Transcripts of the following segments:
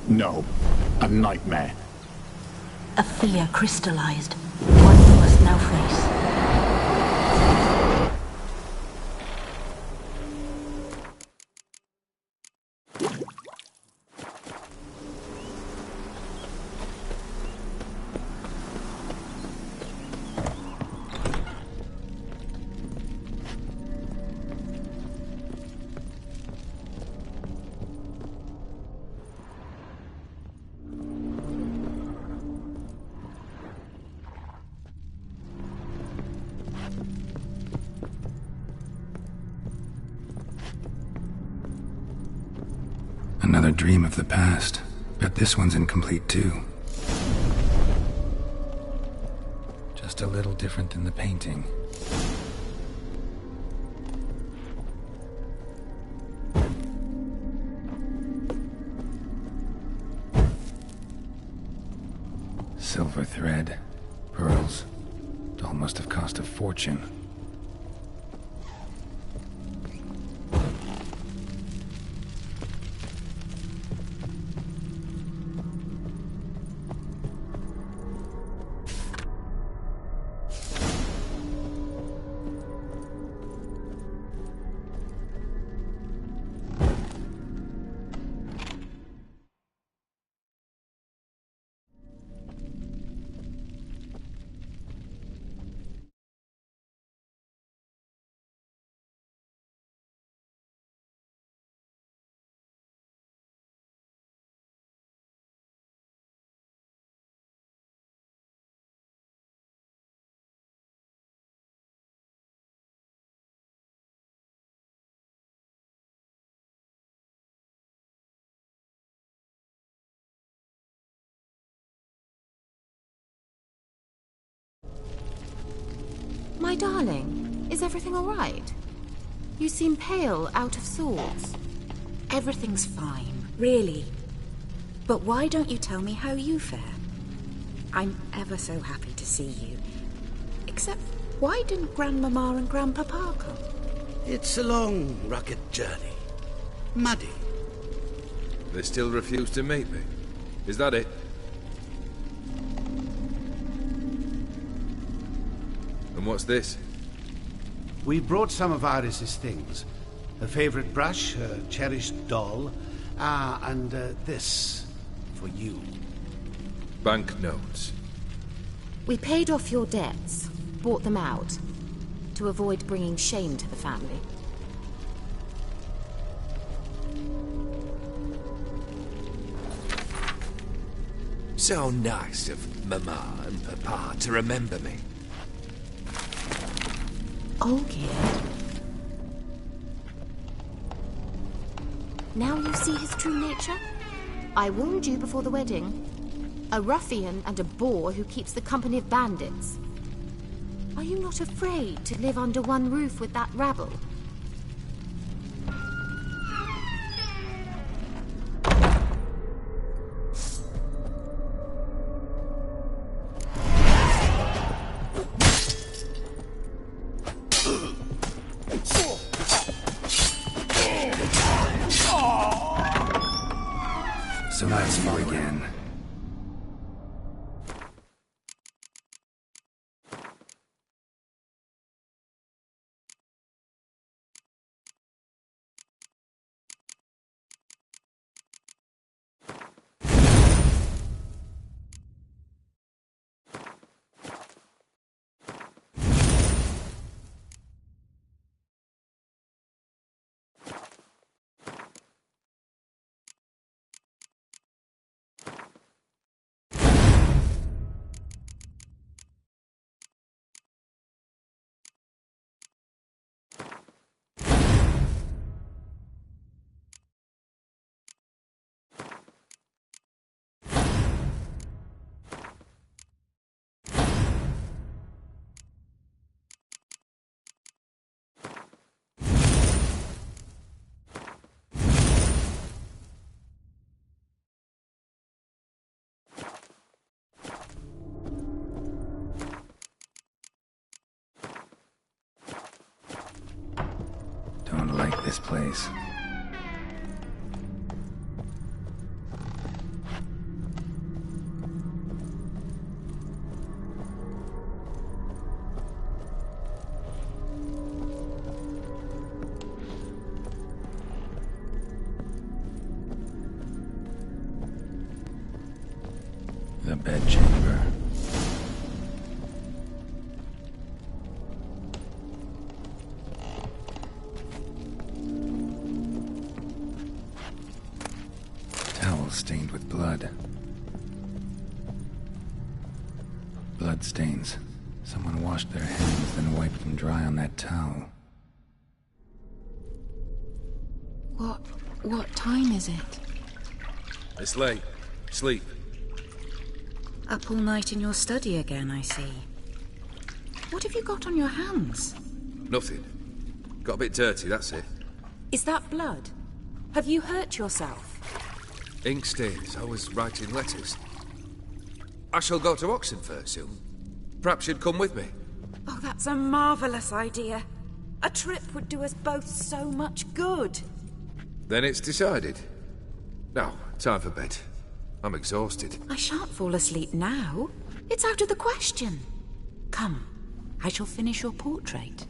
No. A nightmare. A failure crystallized. One you must now face. Another dream of the past, but this one's incomplete too. Just a little different than the painting. Silver thread, pearls. Doll must have cost a fortune. My darling, is everything all right? You seem pale, out of sorts. Everything's fine, really. But why don't you tell me how you fare? I'm ever so happy to see you. Except, why didn't Grandmama and Grandpapa come? It's a long, rugged journey. Muddy. They still refuse to meet me. Is that it? And what's this? We brought some of Iris's things. Her favorite brush, her cherished doll, and this for you. Banknotes. We paid off your debts, bought them out, to avoid bringing shame to the family. So nice of Mama and Papa to remember me. Oh, kid. Now you see his true nature? I warned you before the wedding. A ruffian and a boor who keeps the company of bandits. Are you not afraid to live under one roof with that rabble? So that's you again. Don't like this place. The bedchamber. Towel stained with blood. Blood stains. Someone washed their hands, then wiped them dry on that towel. What time is it? It's late. Sleep. Up all night in your study again, I see. What have you got on your hands? Nothing. Got a bit dirty, that's it. Is that blood? Have you hurt yourself? Ink stains. I was writing letters. I shall go to Oxenfurt soon. Perhaps you'd come with me. Oh, that's a marvellous idea. A trip would do us both so much good. Then it's decided. Now, time for bed. I'm exhausted. I shan't fall asleep now. It's out of the question. Come, I shall finish your portrait.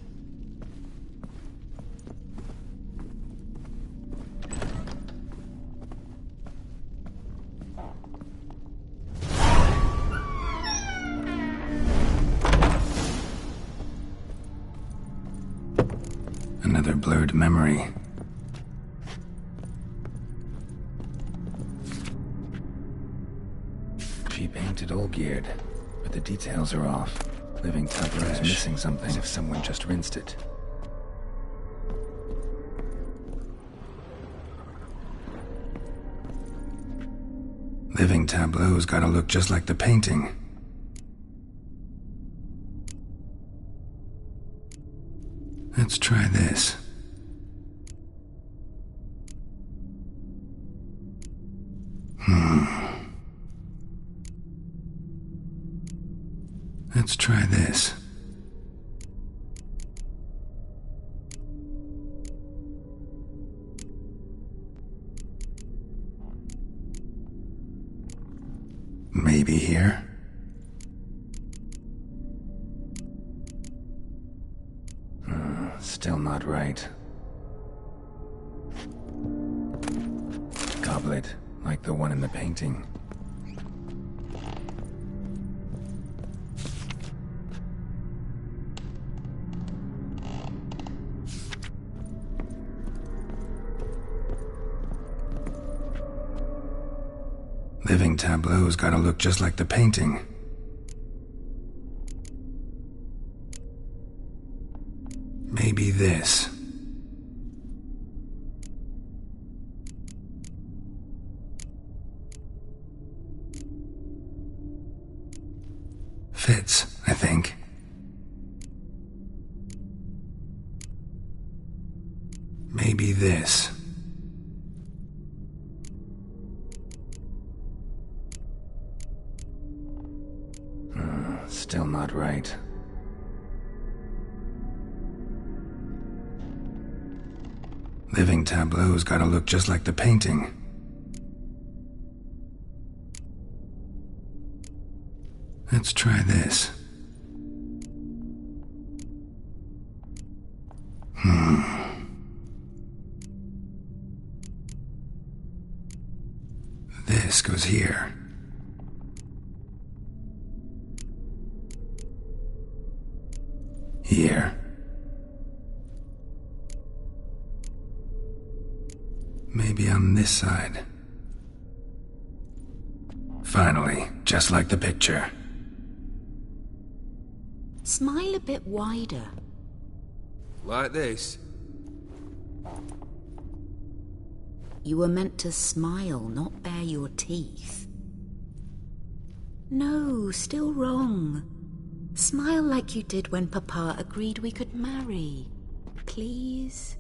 Another blurred memory. She painted Olgierd, but the details are off. Living tableau is missing something, as if someone just rinsed it. Living tableau's gotta look just like the painting. Let's try this. Let's try this. Maybe here? Still not right. Goblet, like the one in the painting. Living tableau's gotta look just like the painting. Maybe this. Fits, I think. Maybe this. Still not right. Living tableau's gotta look just like the painting. Let's try this. This goes here. Here. Maybe on this side. Finally, just like the picture. Smile a bit wider. Like this? You were meant to smile, not bare your teeth. No, still wrong. Smile like you did when Papa agreed we could marry. Please?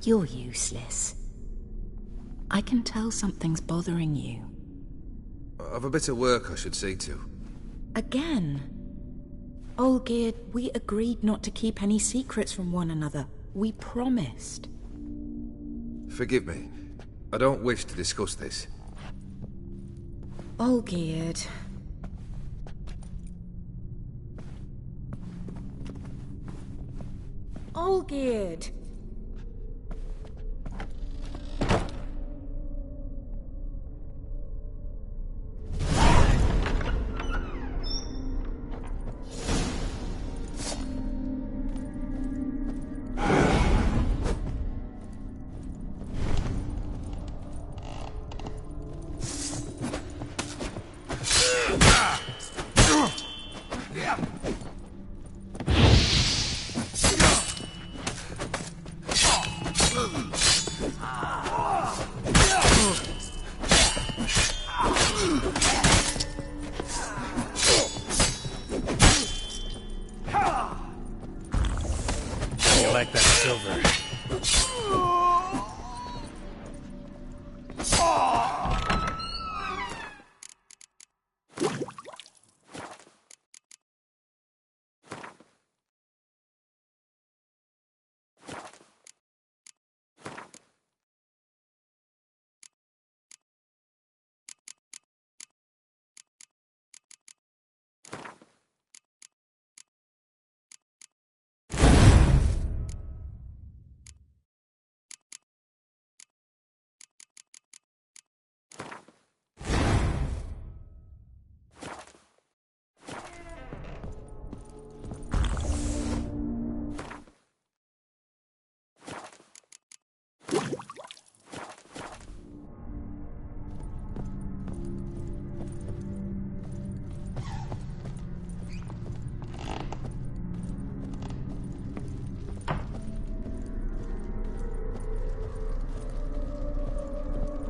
You're useless. I can tell something's bothering you. I've a bit of work I should see to. Again? Olgierd, we agreed not to keep any secrets from one another. We promised. Forgive me. I don't wish to discuss this. Olgierd.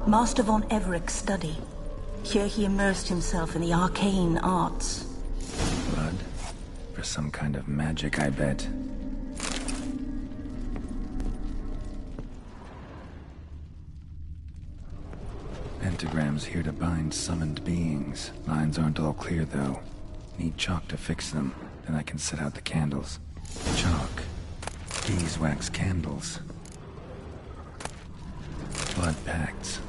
Master von Everett's study. Here he immersed himself in the arcane arts. Blood? For some kind of magic, I bet. Pentagrams here to bind summoned beings. Lines aren't all clear, though. Need chalk to fix them, then I can set out the candles. Chalk. Beeswax candles. Blood pacts.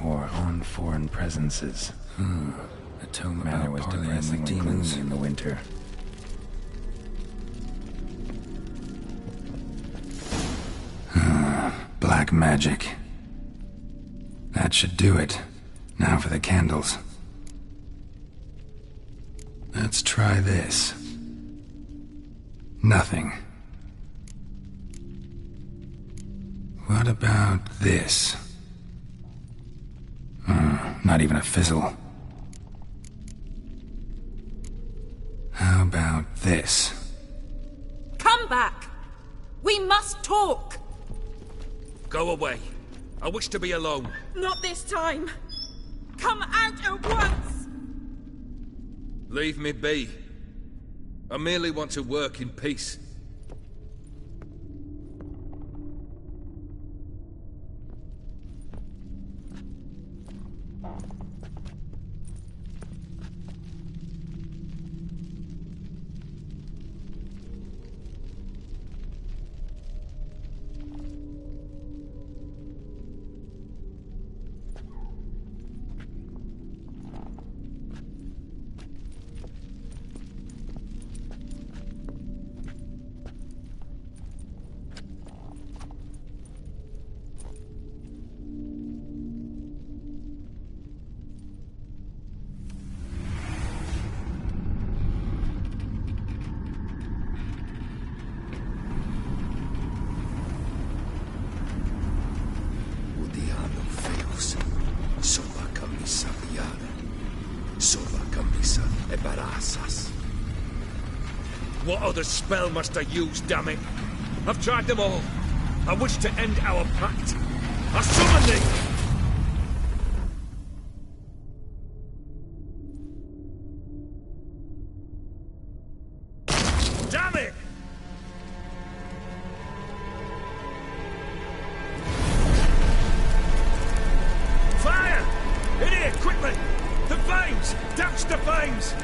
Or on foreign presences. A tome Manor was depressingly gloomy in the winter. Black magic. That should do it. Now for the candles. Let's try this. Nothing. What about this? Not even a fizzle. How about this? Come back! We must talk! Go away. I wish to be alone. Not this time! Come out at once! Leave me be. I merely want to work in peace. What other spell must I use, damn it? I've tried them all. I wish to end our pact. I summon thee! Damn it! Fire! In here, quickly! The flames! Douse the flames!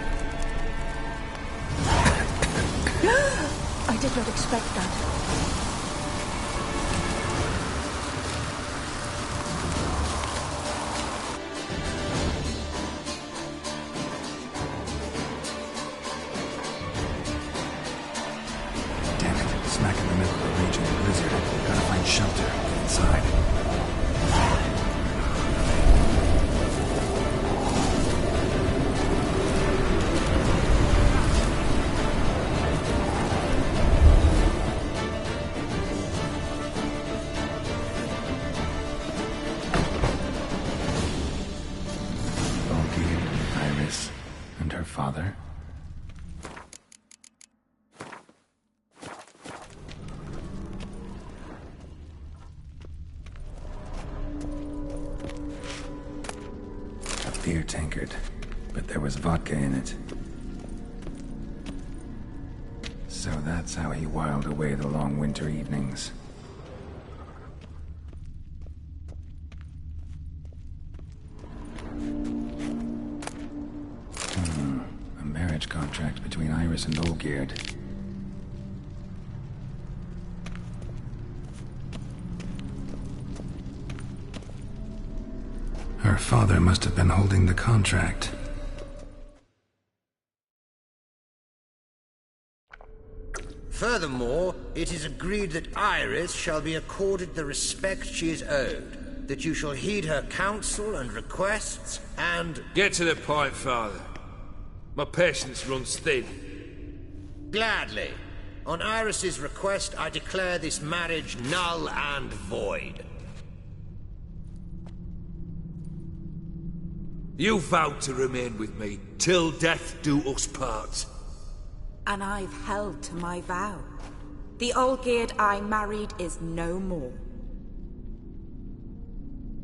I did not expect that. Damn it, smack in the middle of a raging blizzard. Gotta find shelter inside. And her father? A beer tankard, but there was vodka in it. So that's how he whiled away the long winter evenings. Contract between Iris and Olgierd. Her father must have been holding the contract. Furthermore, it is agreed that Iris shall be accorded the respect she is owed, that you shall heed her counsel and requests, and... Get to the point, Father. My patience runs thin. Gladly. On Iris's request, I declare this marriage null and void. You vowed to remain with me till death do us part. And I've held to my vow. The Olgierd I married is no more.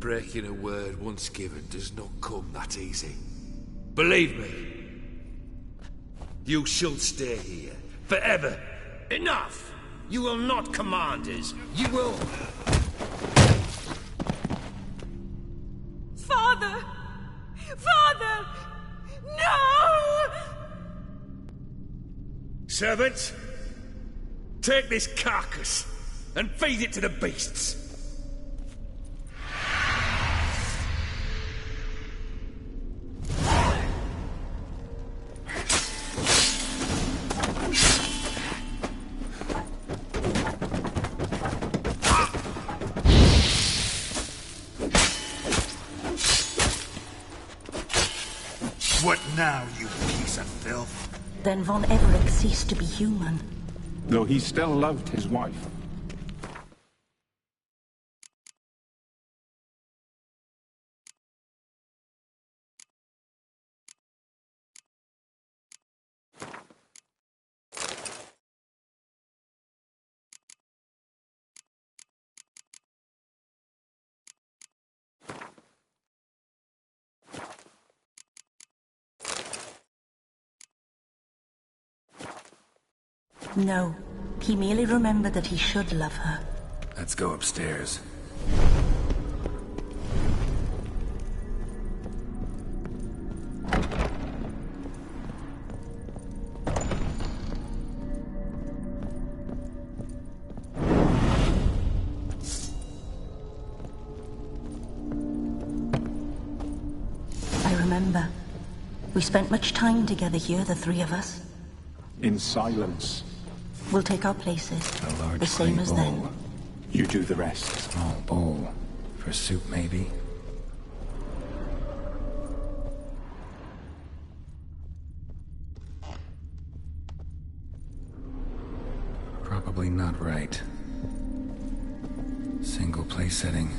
breaking a word once given does not come that easy. Believe me, you shall stay here forever. Enough! You will not command us. You will... Father! Father! No! Servants, take this carcass and feed it to the beasts. What now, you piece of filth? Then Von Everett ceased to be human. Though he still loved his wife. No, he merely remembered that he should love her. Let's go upstairs. I remember. We spent much time together here, the three of us. In silence. We'll take our places. A large The same clay as bowl. then. You do the rest. Small bowl. For soup, maybe? Probably not right. Single place setting.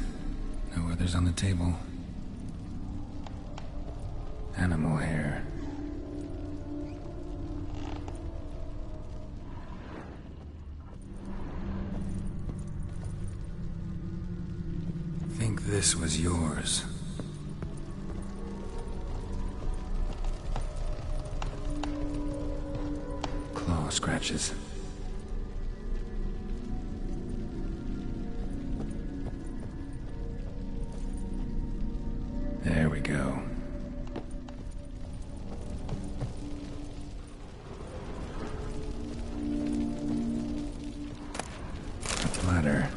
No others on the table. Animal hair. Think this was yours. Claw scratches. There we go. A platter.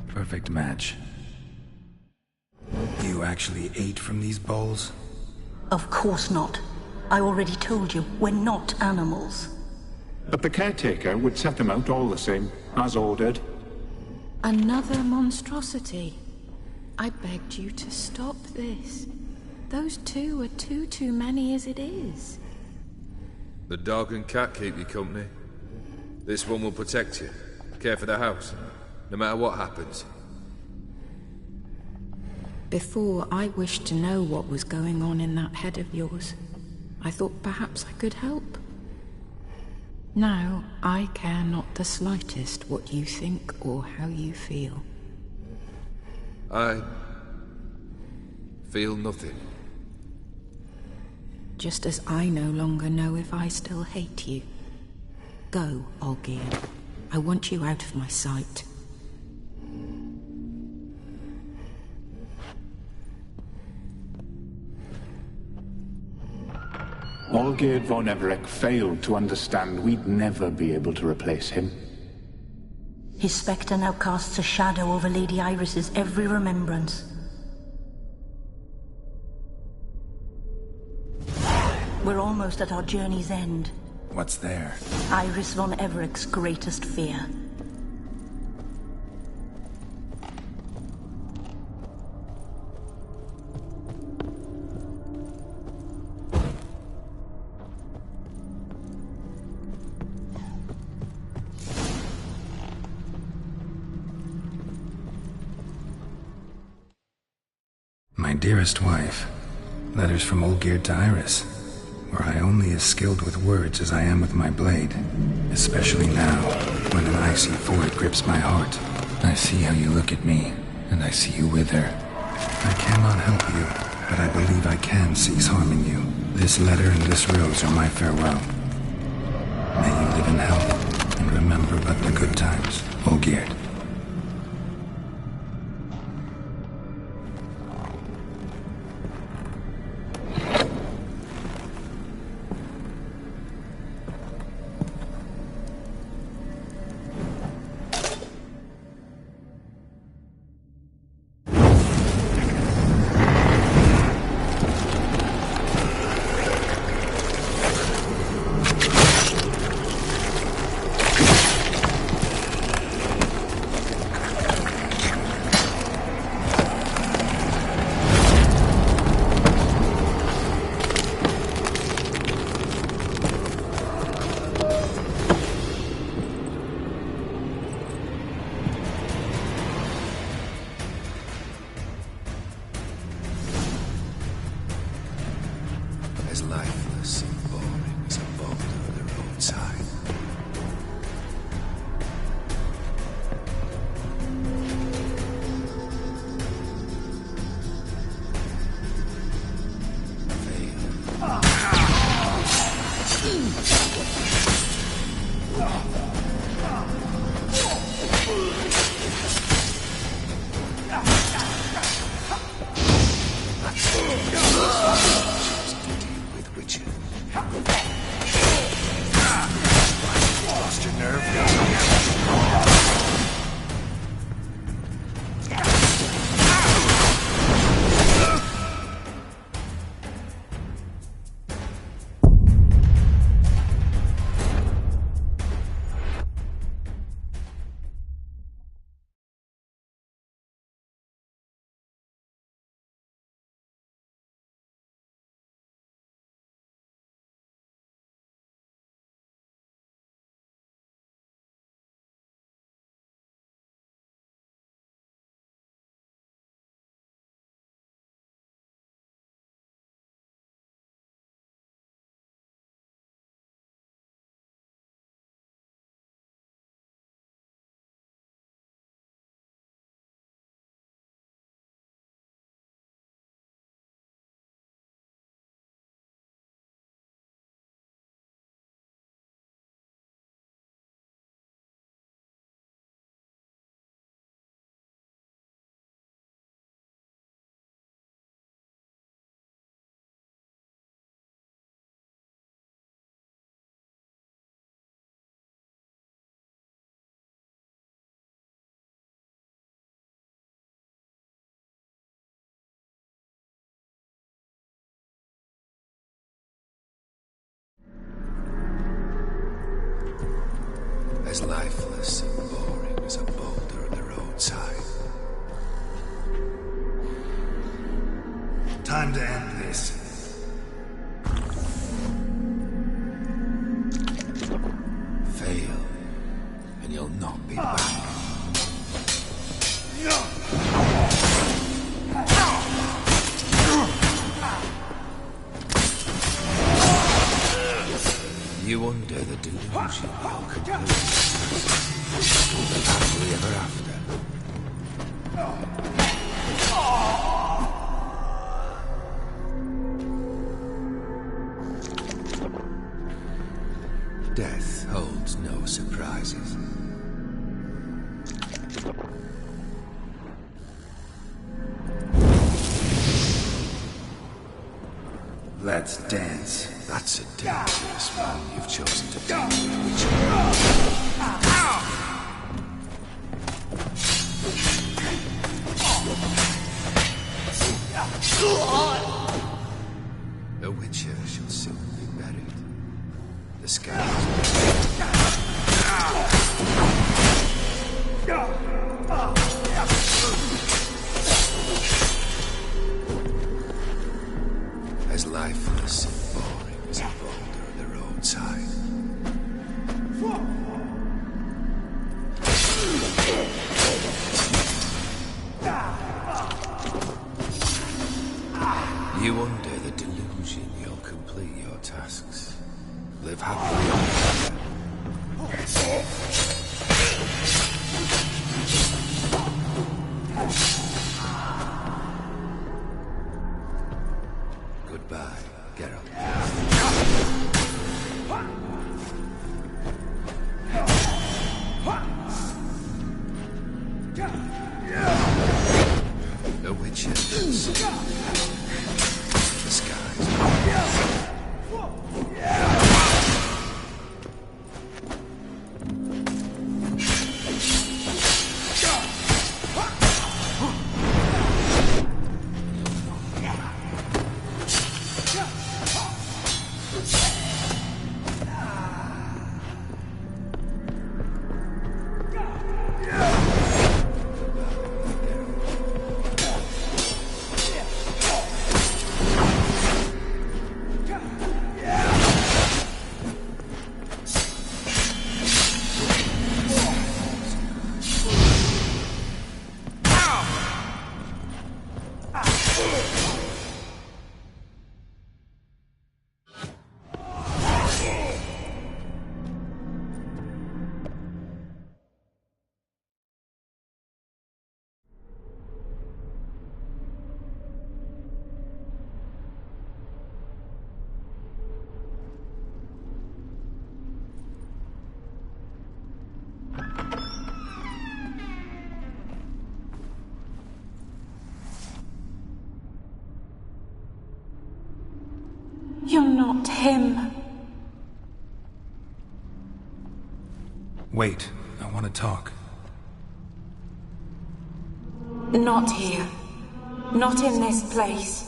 Perfect match. You actually ate from these bowls? Of course not. I already told you, we're not animals. But the caretaker would set them out all the same, as ordered. Another monstrosity. I begged you to stop this. Those two are too many as it is. The dog and cat keep you company. This one will protect you. Care for the house, no matter what happens. Before, I wished to know what was going on in that head of yours. I thought perhaps I could help. Now, I care not the slightest what you think or how you feel. I feel nothing. Just as I no longer know if I still hate you. Go, Olgierd. I want you out of my sight. Olgierd von Everett failed to understand we'd never be able to replace him. His spectre now casts a shadow over Lady Iris's every remembrance. We're almost at our journey's end. What's there? Iris von Everett's greatest fear. My dearest wife. Letters from Olgierd to Iris. where I only as skilled with words as I am with my blade. Especially now, when an icy void grips my heart. I see how you look at me, and I see you wither. I cannot help you, but I believe I can cease harming you. This letter and this rose are my farewell. May you live in health, and remember but the good times, Olgierd. As lifeless and boring as a boulder on the roadside. Lost your nerve? As lifeless and boring as a boulder on the roadside. Time to end this. Fail, and you'll not be back. You under the delusion you'll complete. Happily ever after. Death holds no surprises. Let's dance. That's a dangerous one you've chosen to take, Witcher. A Witcher shall soon be buried. The skies. As lifeless and boring as a boulder on the roadside. You under the delusion you'll complete your task. have had my own. Goodbye, Geralt. The witches. The skies. You're not him. Wait, I want to talk. Not here. Not in this place.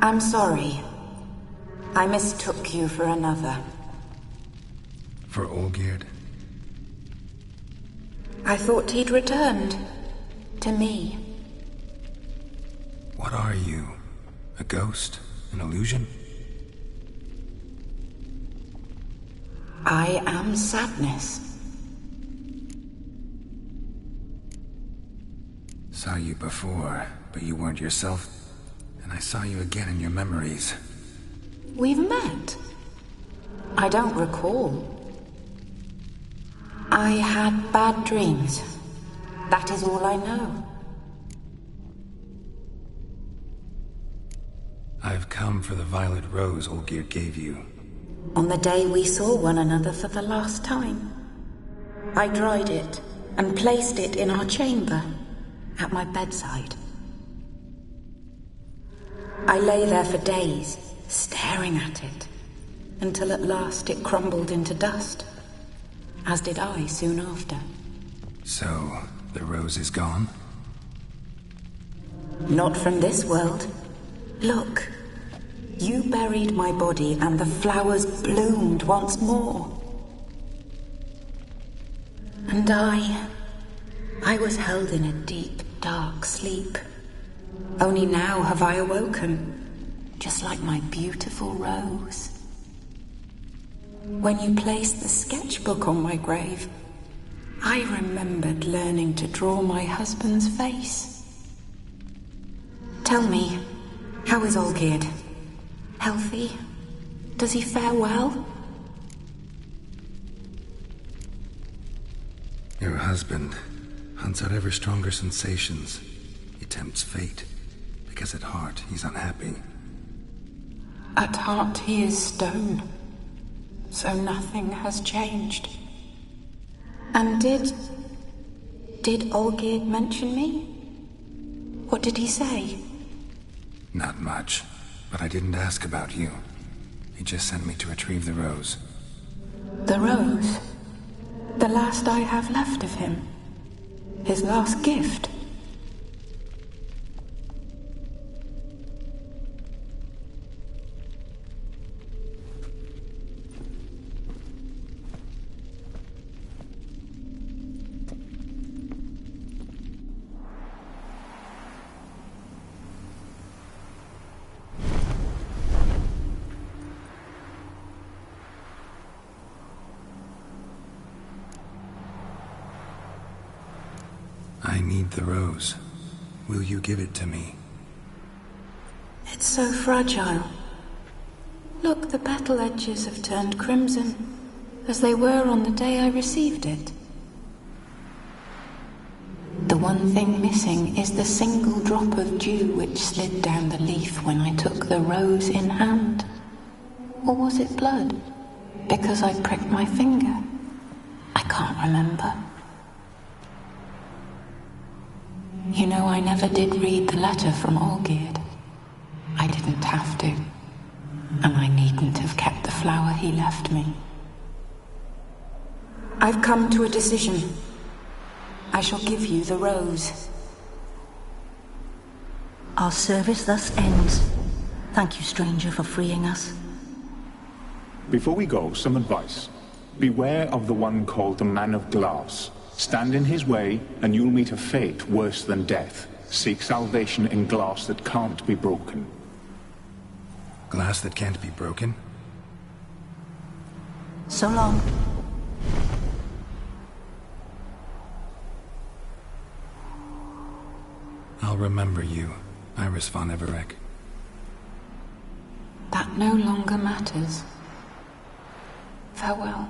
I'm sorry. I mistook you for another. For Olgierd? I thought he'd returned. To me. What are you? A ghost? An illusion? I am sadness. Saw you before, but you weren't yourself. And I saw you again in your memories. We've met? I don't recall. I had bad dreams. That is all I know. I've come for the violet rose Olgierd gave you. On the day we saw one another for the last time, I dried it and placed it in our chamber, at my bedside. I lay there for days, staring at it, until at last it crumbled into dust, as did I soon after. So, the rose is gone? Not from this world. Look, you buried my body and the flowers bloomed once more. And I was held in a deep, dark sleep. Only now have I awoken, just like my beautiful rose. When you placed the sketchbook on my grave, I remembered learning to draw my husband's face. Tell me, how is Olgierd? Healthy? Does he fare well? Your husband hunts out ever stronger sensations. He tempts fate, because at heart he's unhappy. At heart he is stone, so nothing has changed. And did Olgierd mention me? What did he say? Not much, but I didn't ask about you. He just sent me to retrieve the rose. The rose? The last I have left of him? His last gift? need the rose. Will you give it to me? It's so fragile. Look, the petal edges have turned crimson, as they were on the day I received it. The one thing missing is the single drop of dew which slid down the leaf when I took the rose in hand. Or was it blood? Because I pricked my finger. I can't remember. You know, I never did read the letter from Olgierd. I didn't have to. And I needn't have kept the flower he left me. I've come to a decision. I shall give you the rose. Our service thus ends. Thank you, stranger, for freeing us. Before we go, some advice. Beware of the one called the Man of Glass. Stand in his way, and you'll meet a fate worse than death. Seek salvation in glass that can't be broken. Glass that can't be broken? So long. I'll remember you, Iris von Everec. That no longer matters. Farewell.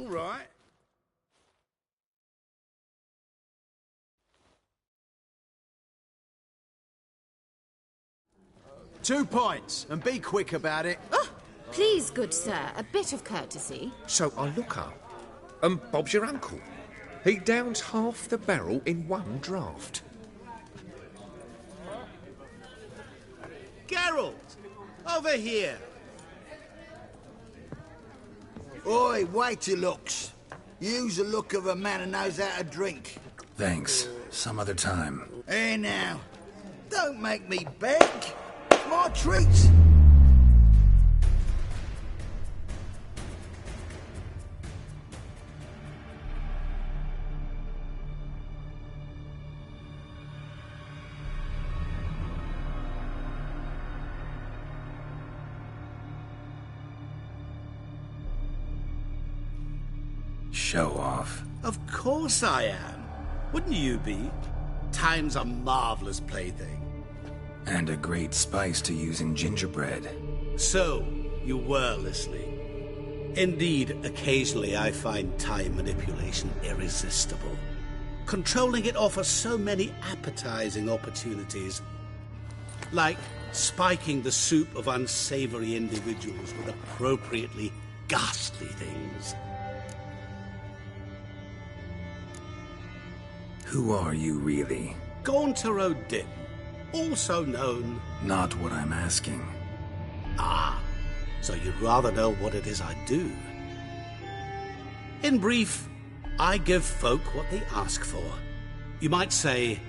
All right. Two pints, and be quick about it. Oh, please, good sir, a bit of courtesy. So I look up, and Bob's your uncle. He downs half the barrel in one draught. Geralt! Over here! Oi, wait your looks. Use the look of a man who knows how to drink. Thanks. Some other time. Here now. Don't make me beg. It's my treat. Show off. Of course I am. Wouldn't you be? Time's a marvelous plaything. And a great spice to use in gingerbread. So, you were listening. Indeed, occasionally I find time manipulation irresistible. Controlling it offers so many appetizing opportunities. Like spiking the soup of unsavory individuals with appropriately ghastly things. Who are you, really? Gaunter O'Dim, also known... Not what I'm asking. Ah, so you'd rather know what it is I do. In brief, I give folk what they ask for. You might say,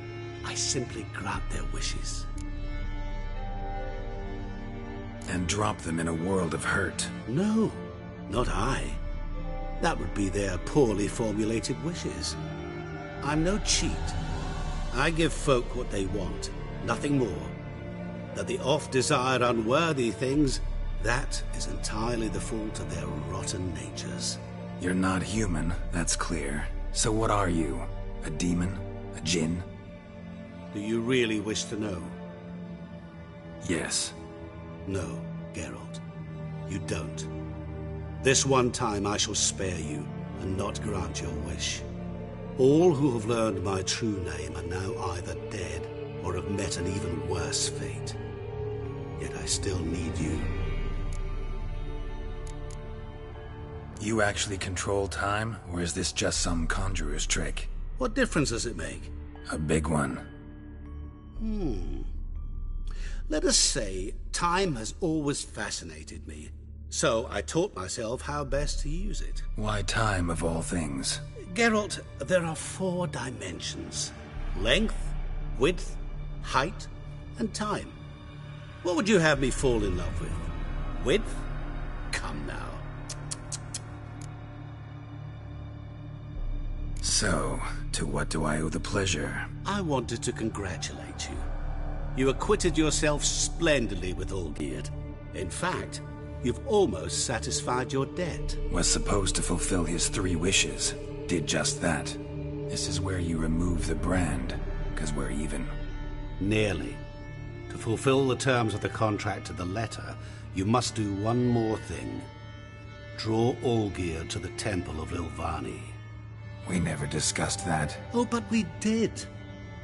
I simply grant their wishes. And drop them in a world of hurt. No, not I. That would be their poorly formulated wishes. I'm no cheat. I give folk what they want, nothing more. That the oft-desired unworthy things, that is entirely the fault of their rotten natures. You're not human, that's clear. So what are you? A demon? A djinn? Do you really wish to know? Yes. No, Geralt. You don't. This one time I shall spare you, and not grant your wish. All who have learned my true name are now either dead or have met an even worse fate. Yet I still need you. You actually control time, or is this just some conjurer's trick? What difference does it make? A big one. Let us say time has always fascinated me, so I taught myself how best to use it. Why time, of all things? Geralt, there are 4 dimensions. Length, width, height, and time. What would you have me fall in love with? Width? Come now. So, to what do I owe the pleasure? I wanted to congratulate you. You acquitted yourself splendidly with Olgierd. In fact, you've almost satisfied your debt. Was supposed to fulfill his 3 wishes. Did just that. This is where you remove the brand, because we're even. Nearly. To fulfill the terms of the contract to the letter, you must do one more thing. Draw Olgierd to the Temple of Lilvani. We never discussed that. Oh, but we did.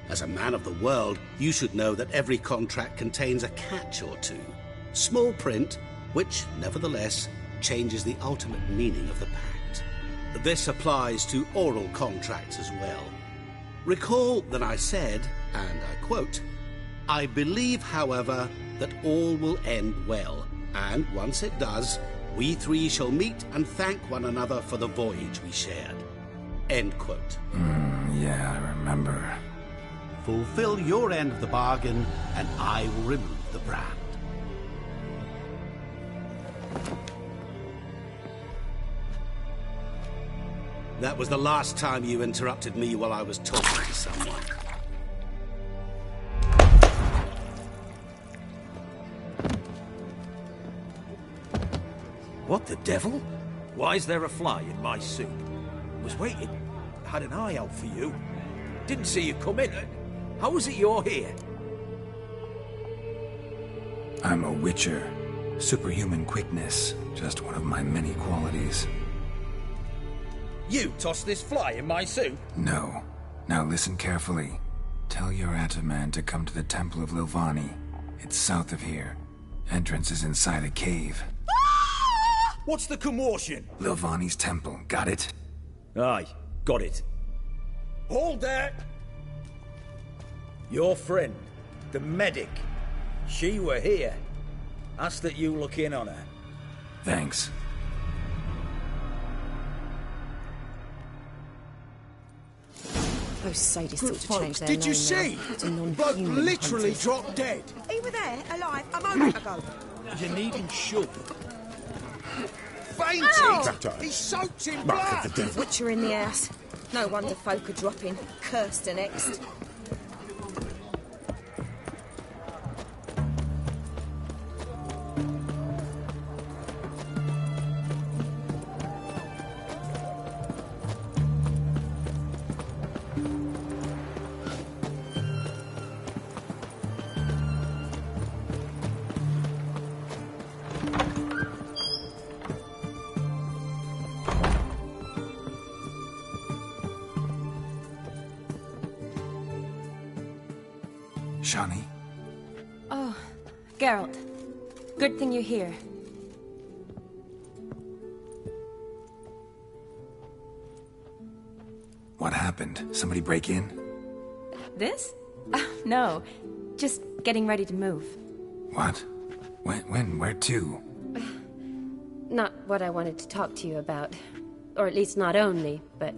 As a man of the world, you should know that every contract contains a catch or two. Small print, which, nevertheless, changes the ultimate meaning of the pact. This applies to oral contracts as well. Recall that I said, and I quote, "I believe, however, that all will end well, and once it does, we 3 shall meet and thank one another for the voyage we shared." End quote. Yeah, I remember. Fulfill your end of the bargain, and I will remove the brand. That was the last time you interrupted me while I was talking to someone. What the devil? Why is there a fly in my soup? Was waiting. Had an eye out for you. Didn't see you come in. How is it you're here? I'm a witcher. Superhuman quickness. Just one of my many qualities. You tossed this fly in my soup? No. Now listen carefully. Tell your Ataman to come to the Temple of Lilvani. It's south of here. Entrance is inside a cave. What's the commotion? Lilvani's temple, got it? Aye, got it. Hold there! Your friend, the medic, she were here. Ask that you look in on her. Thanks. Those sadists ought to change their Did you name see? now. Bloke literally dropped dead. He were there, alive, a moment ago. You needn't shoot. Fainted! Ow! He soaked in blood! Witcher in the house. No wonder folk are dropping. Cursed and next. Shani? Oh, Geralt. Good thing you're here. What happened? Somebody break in? This? No. Just getting ready to move. What? When? Where to? Not what I wanted to talk to you about. Or at least not only, but...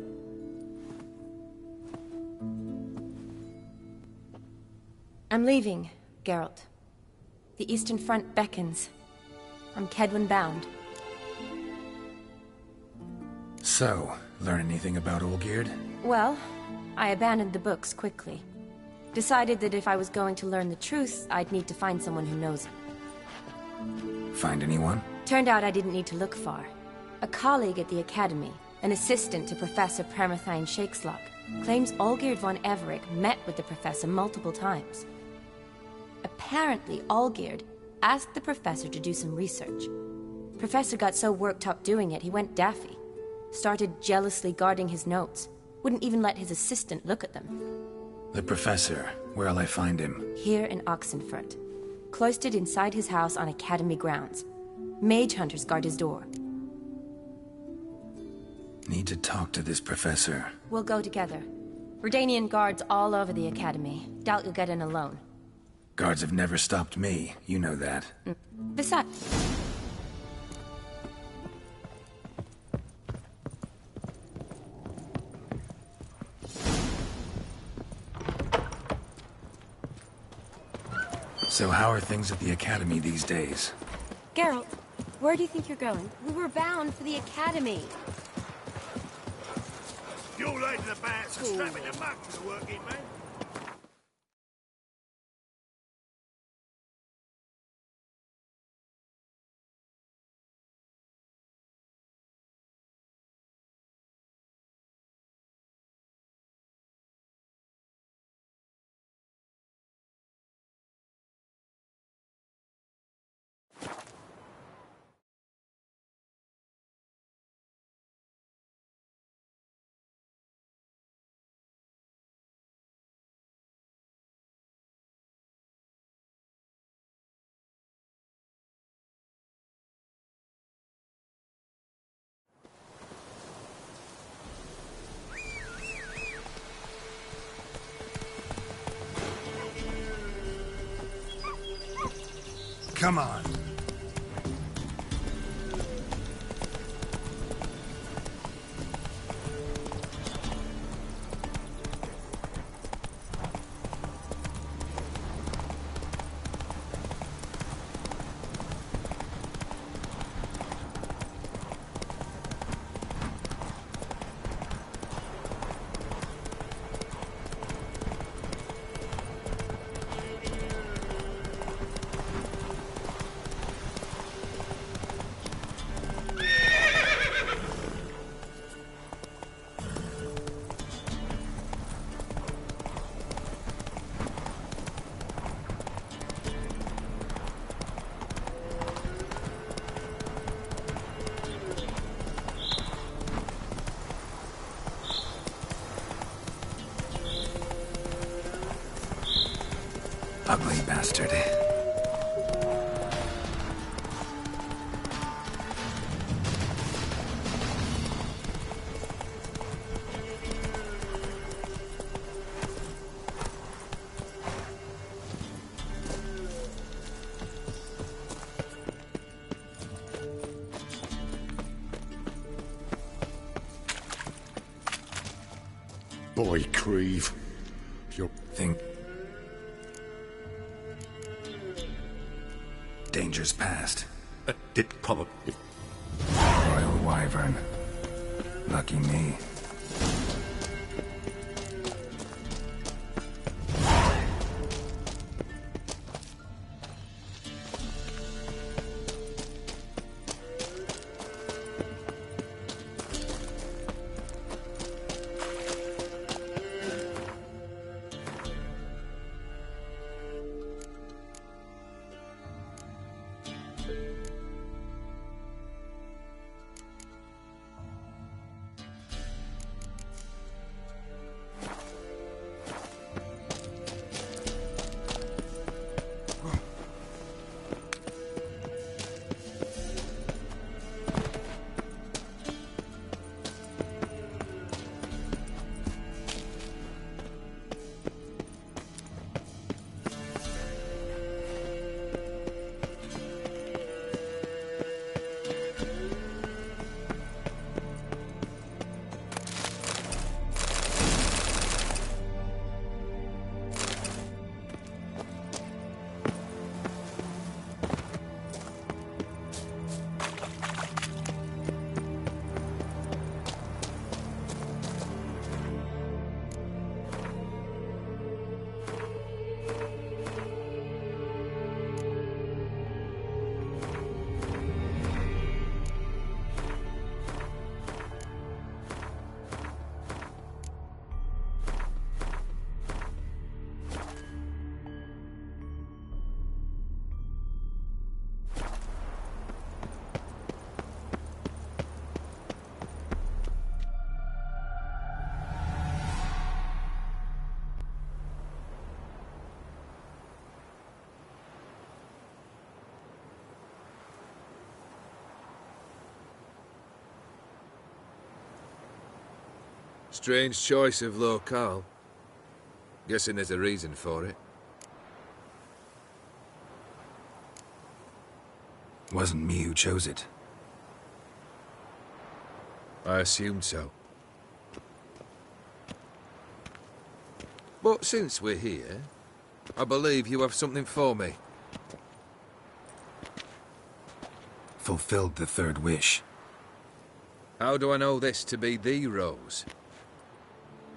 I'm leaving, Geralt. The Eastern Front beckons. I'm Kedwin bound. So, learn anything about Olgierd? Well, I abandoned the books quickly. Decided that if I was going to learn the truth, I'd need to find someone who knows it. Find anyone? Turned out I didn't need to look far. A colleague at the Academy, an assistant to Professor Permathine Shakeslock, claims Olgierd von Everick met with the professor multiple times. Apparently, Olgierd asked the professor to do some research. Professor got so worked up doing it, he went daffy. Started jealously guarding his notes. Wouldn't even let his assistant look at them. The professor. Where'll I find him? Here in Oxenfurt. Cloistered inside his house on Academy grounds. Mage hunters guard his door. Need to talk to this professor. We'll go together. Redanian guards all over the Academy. Doubt you'll get in alone. Guards have never stopped me. You know that. Besides... So how are things at the Academy these days? Geralt, where do you think you're going? We were bound for the Academy. You're late to the bats and strapping the mug for the working man. Come on. Ugly bastard. Boy, Creve. Your thing. Danger's past. It probably... Royal Wyvern. Lucky me. Strange choice of locale. Guessing there's a reason for it. Wasn't me who chose it. I assumed so. But since we're here, I believe you have something for me. Fulfilled the third wish. How do I know this to be the rose?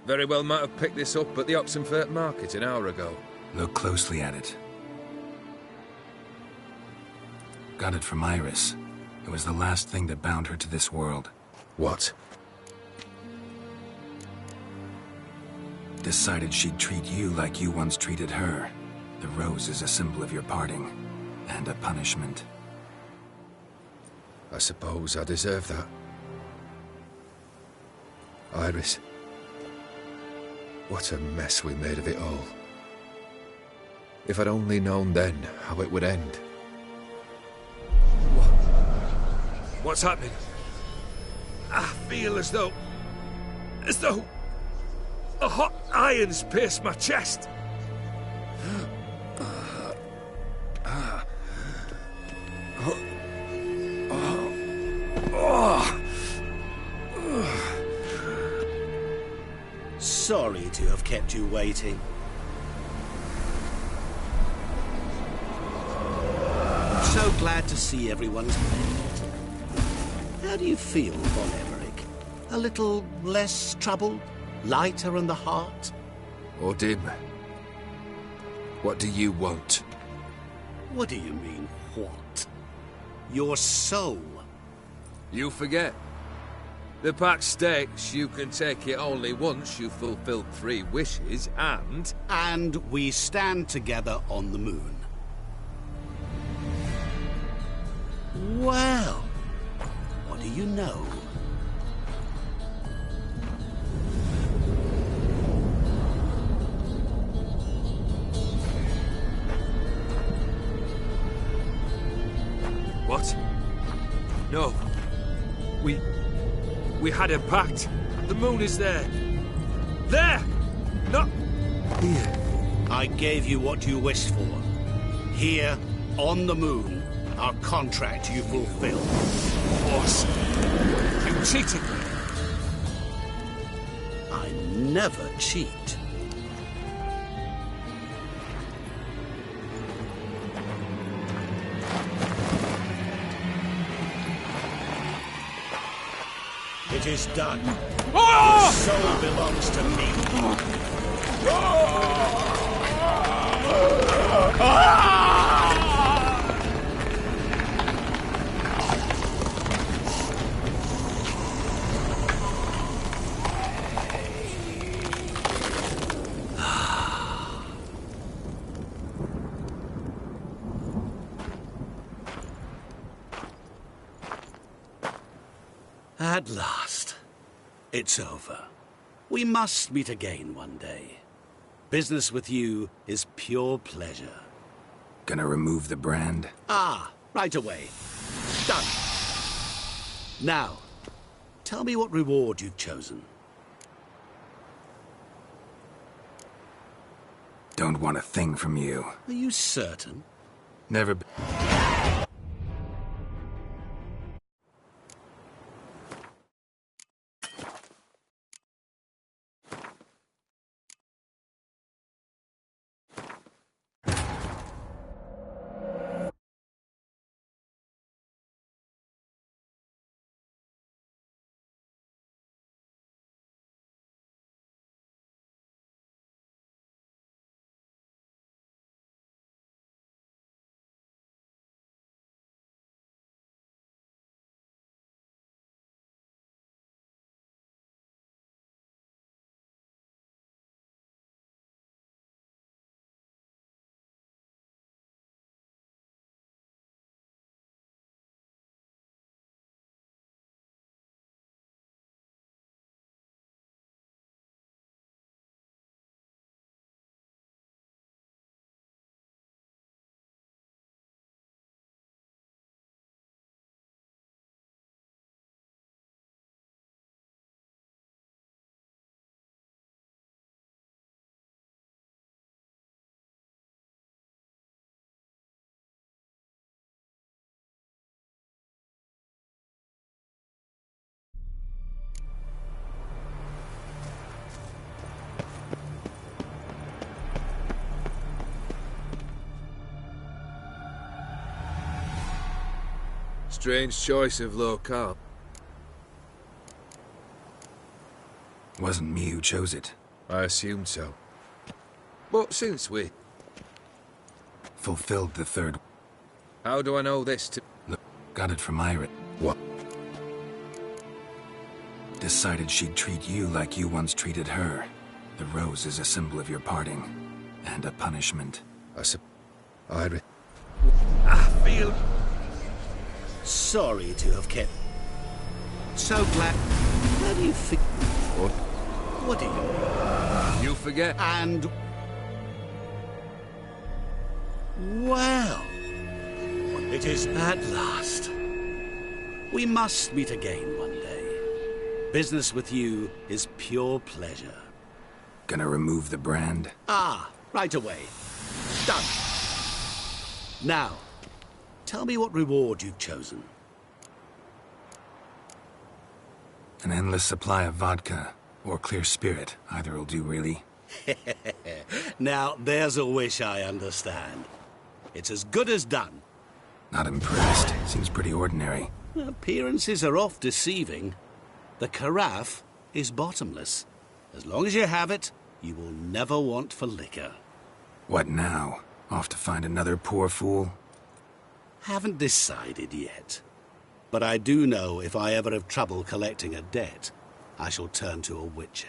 Very well might have picked this up at the Oxenfurt market an hour ago. Look closely at it. Got it from Iris. It was the last thing that bound her to this world. What? Decided she'd treat you like you once treated her. The rose is a symbol of your parting, and a punishment. I suppose I deserve that. Iris. What a mess we made of it all. If I'd only known then how it would end. What's happening? I feel as though a hot iron's pierced my chest. Sorry to have kept you waiting. I'm so glad to see everyone's made. How do you feel, Von Emmerich? A little less troubled? Lighter in the heart? Or dim? What do you want? What do you mean, what? Your soul. You forget. The pact states you can take it only once you've fulfilled 3 wishes, and... And we stand together on the moon. Well, what do you know? had a pact. The moon is there. There! Not here. I gave you what you wished for. Here, on the moon, our contract you fulfilled. Boss, you cheated me. I never cheat. It is done. Your soul belongs to me. At last. It's over. We must meet again one day. Business with you is pure pleasure. Gonna remove the brand? Ah, right away. Done. Now, tell me what reward you've chosen. Don't want a thing from you. Are you certain? Never Strange choice of locale. Wasn't me who chose it. I assumed so. But since we fulfilled the third... How do I know this to... Look, got it from Iris. What? Decided she'd treat you like you once treated her. The rose is a symbol of your parting. And a punishment. Iris... I feel... sorry to have kept... So glad... How do you think... What? What do you mean? You forget. And... well... it is at last. We must meet again one day. Business with you is pure pleasure. Gonna remove the brand? Ah, right away. Done. Now, tell me what reward you've chosen. An endless supply of vodka, or clear spirit. Either will do, really. Now, there's a wish I understand. It's as good as done. Not impressed. Seems pretty ordinary. Appearances are oft deceiving. The carafe is bottomless. As long as you have it, you will never want for liquor. What now? Off to find another poor fool? Haven't decided yet. But I do know if I ever have trouble collecting a debt, I shall turn to a witcher.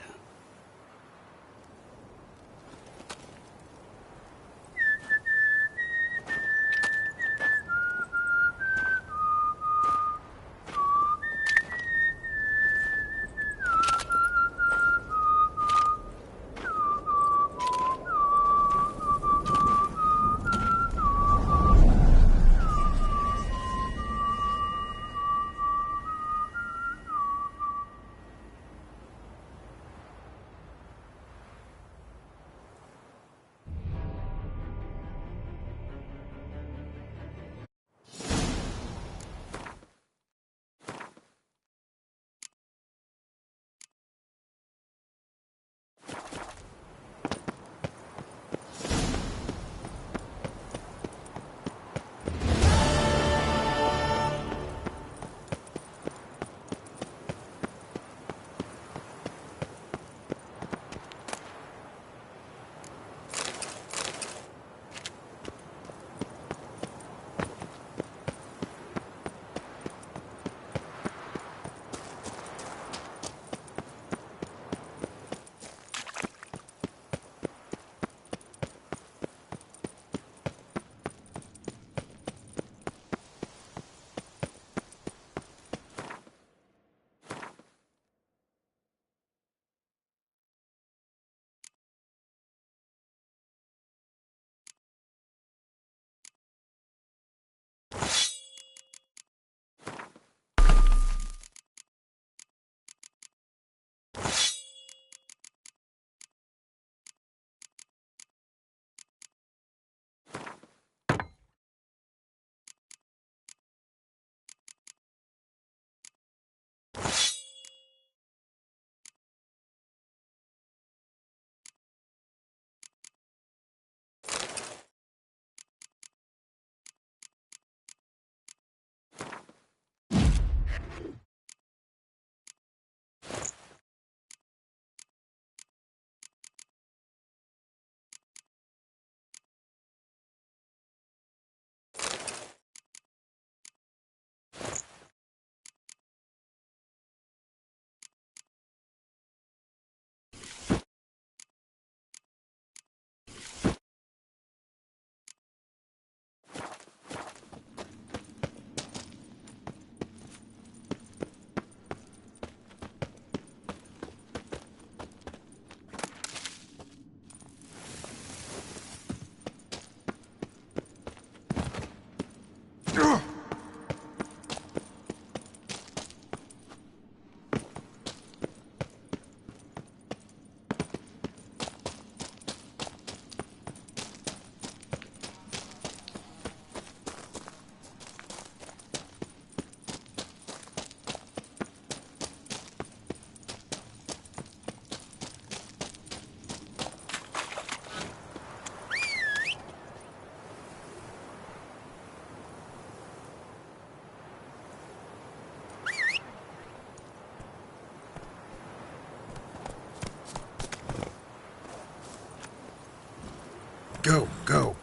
Go, go.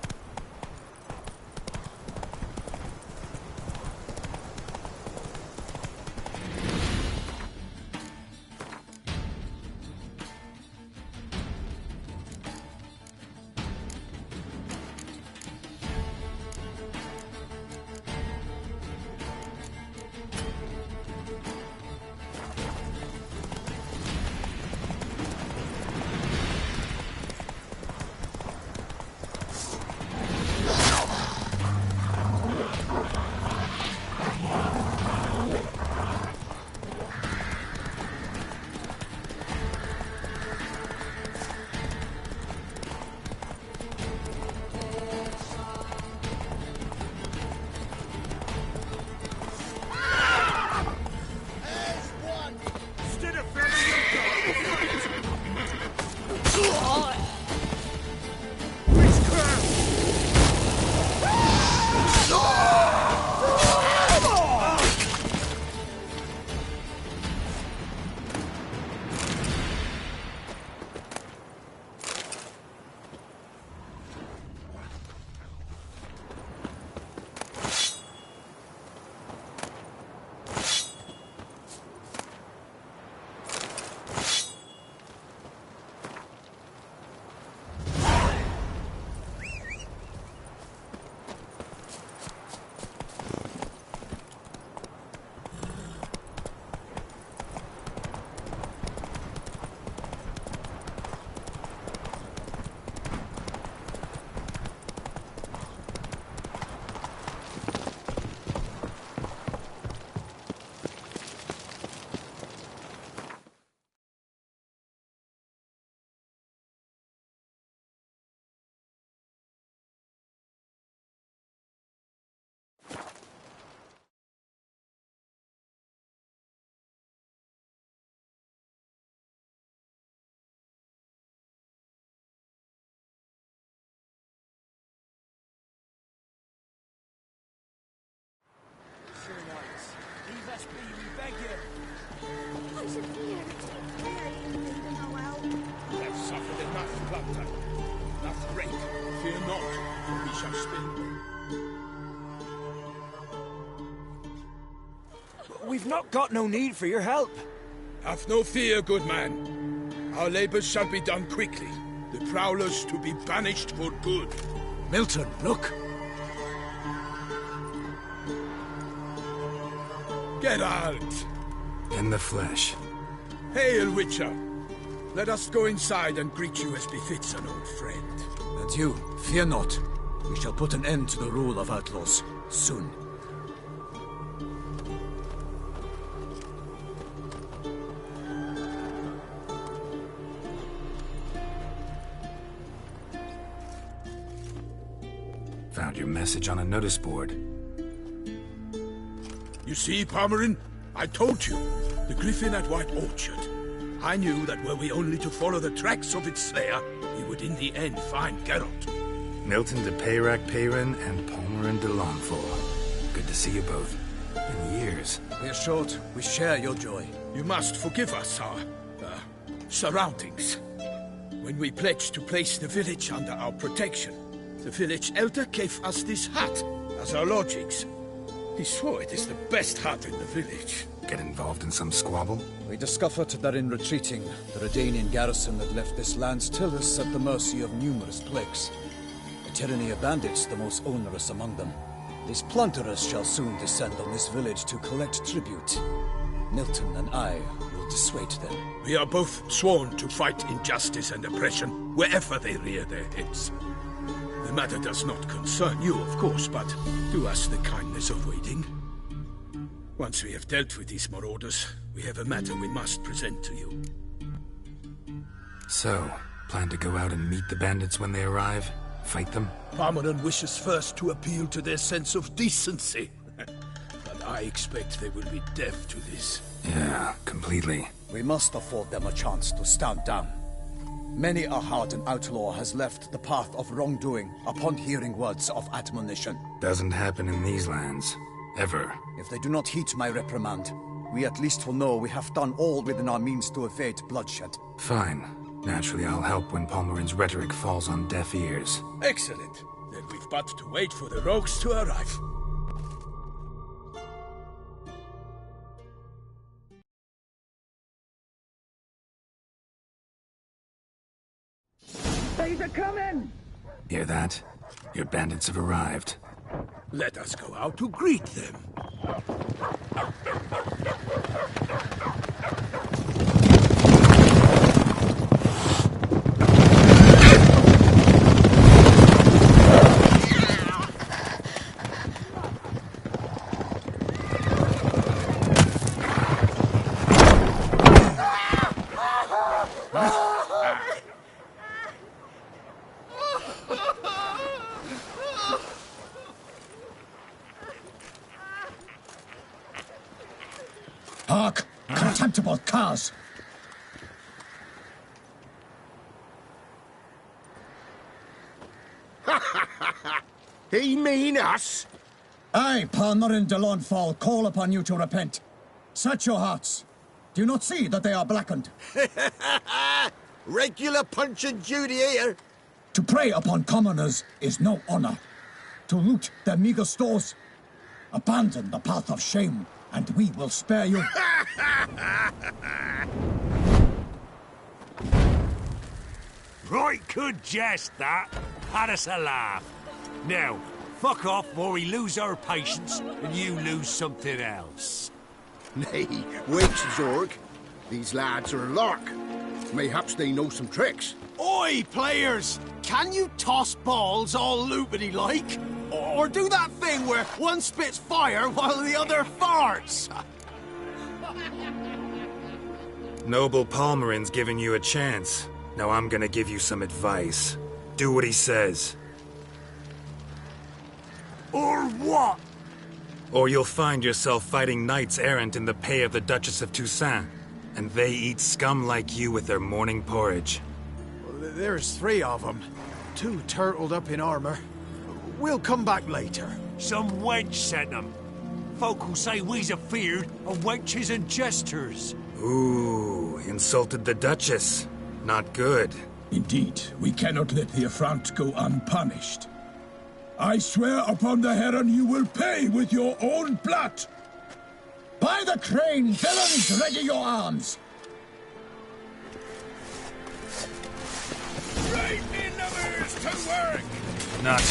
Leave us be, we beg you. I should fear. We have suffered enough plunder, enough rape. Fear not, for we shall spin. We've not got no need for your help. Have no fear, good man. Our labors shall be done quickly. The prowlers to be banished for good. Milton, look. Geralt! In the flesh. Hail, Witcher! Let us go inside and greet you as befits an old friend. And you, fear not. We shall put an end to the rule of outlaws, soon. Found your message on a notice board. You see, Palmerin? I told you. The griffin at White Orchard. I knew that were we only to follow the tracks of its slayer, we would in the end find Geralt. Milton de Peyrac-Peyrin and Palmerin de Longfall. Good to see you both. In years. We're short. We share your joy. You must forgive us our surroundings. When we pledged to place the village under our protection, the village elder gave us this hut as our lodgings. He swore it is the best hut in the village. Get involved in some squabble? We discovered that in retreating, the Redanian garrison that left this land still is at the mercy of numerous plagues. A tyranny of bandits, the most onerous among them. These plunderers shall soon descend on this village to collect tribute. Milton and I will dissuade them. We are both sworn to fight injustice and oppression wherever they rear their heads. The matter does not concern you, of course, but do us the kindness of waiting. Once we have dealt with these marauders, we have a matter we must present to you. So, plan to go out and meet the bandits when they arrive? Fight them? Palmerin wishes first to appeal to their sense of decency. But I expect they will be deaf to this. Yeah, completely. We must afford them a chance to stand down. Many a hardened outlaw has left the path of wrongdoing upon hearing words of admonition. Doesn't happen in these lands. Ever. If they do not heed my reprimand, we at least will know we have done all within our means to evade bloodshed. Fine. Naturally, I'll help when Palmerin's rhetoric falls on deaf ears. Excellent. Then we've but to wait for the rogues to arrive. They're coming! Hear that? Your bandits have arrived. Let us go out to greet them. Hark! Contemptible curs! He mean us? I, Palmerin de Lawnfall, call upon you to repent. Search your hearts. Do you not see that they are blackened? Regular punch and duty here. To prey upon commoners is no honor. To loot their meager stores, abandon the path of shame, and we will spare you. Right good jest, that. Had us a laugh. Now, fuck off before we lose our patience and you lose something else. Nay, wait, Zorg. These lads are a lark. Mayhaps they know some tricks. Oi, players! Can you toss balls all loopity-like? Or do that thing where one spits fire while the other farts? Noble Palmerin's giving you a chance. Now I'm gonna give you some advice. Do what he says. Or what? Or you'll find yourself fighting knights errant in the pay of the Duchess of Toussaint. And they eat scum like you with their morning porridge. Well, there's 3 of them. 2 turtled up in armor. We'll come back later. Some wench sent them. Folk who say we's afeard of wenches and jesters. Ooh, insulted the Duchess. Not good. Indeed, we cannot let the affront go unpunished. I swear upon the heron you will pay with your own blood. By the crane, villains, ready your arms! Right in numbers to work! Not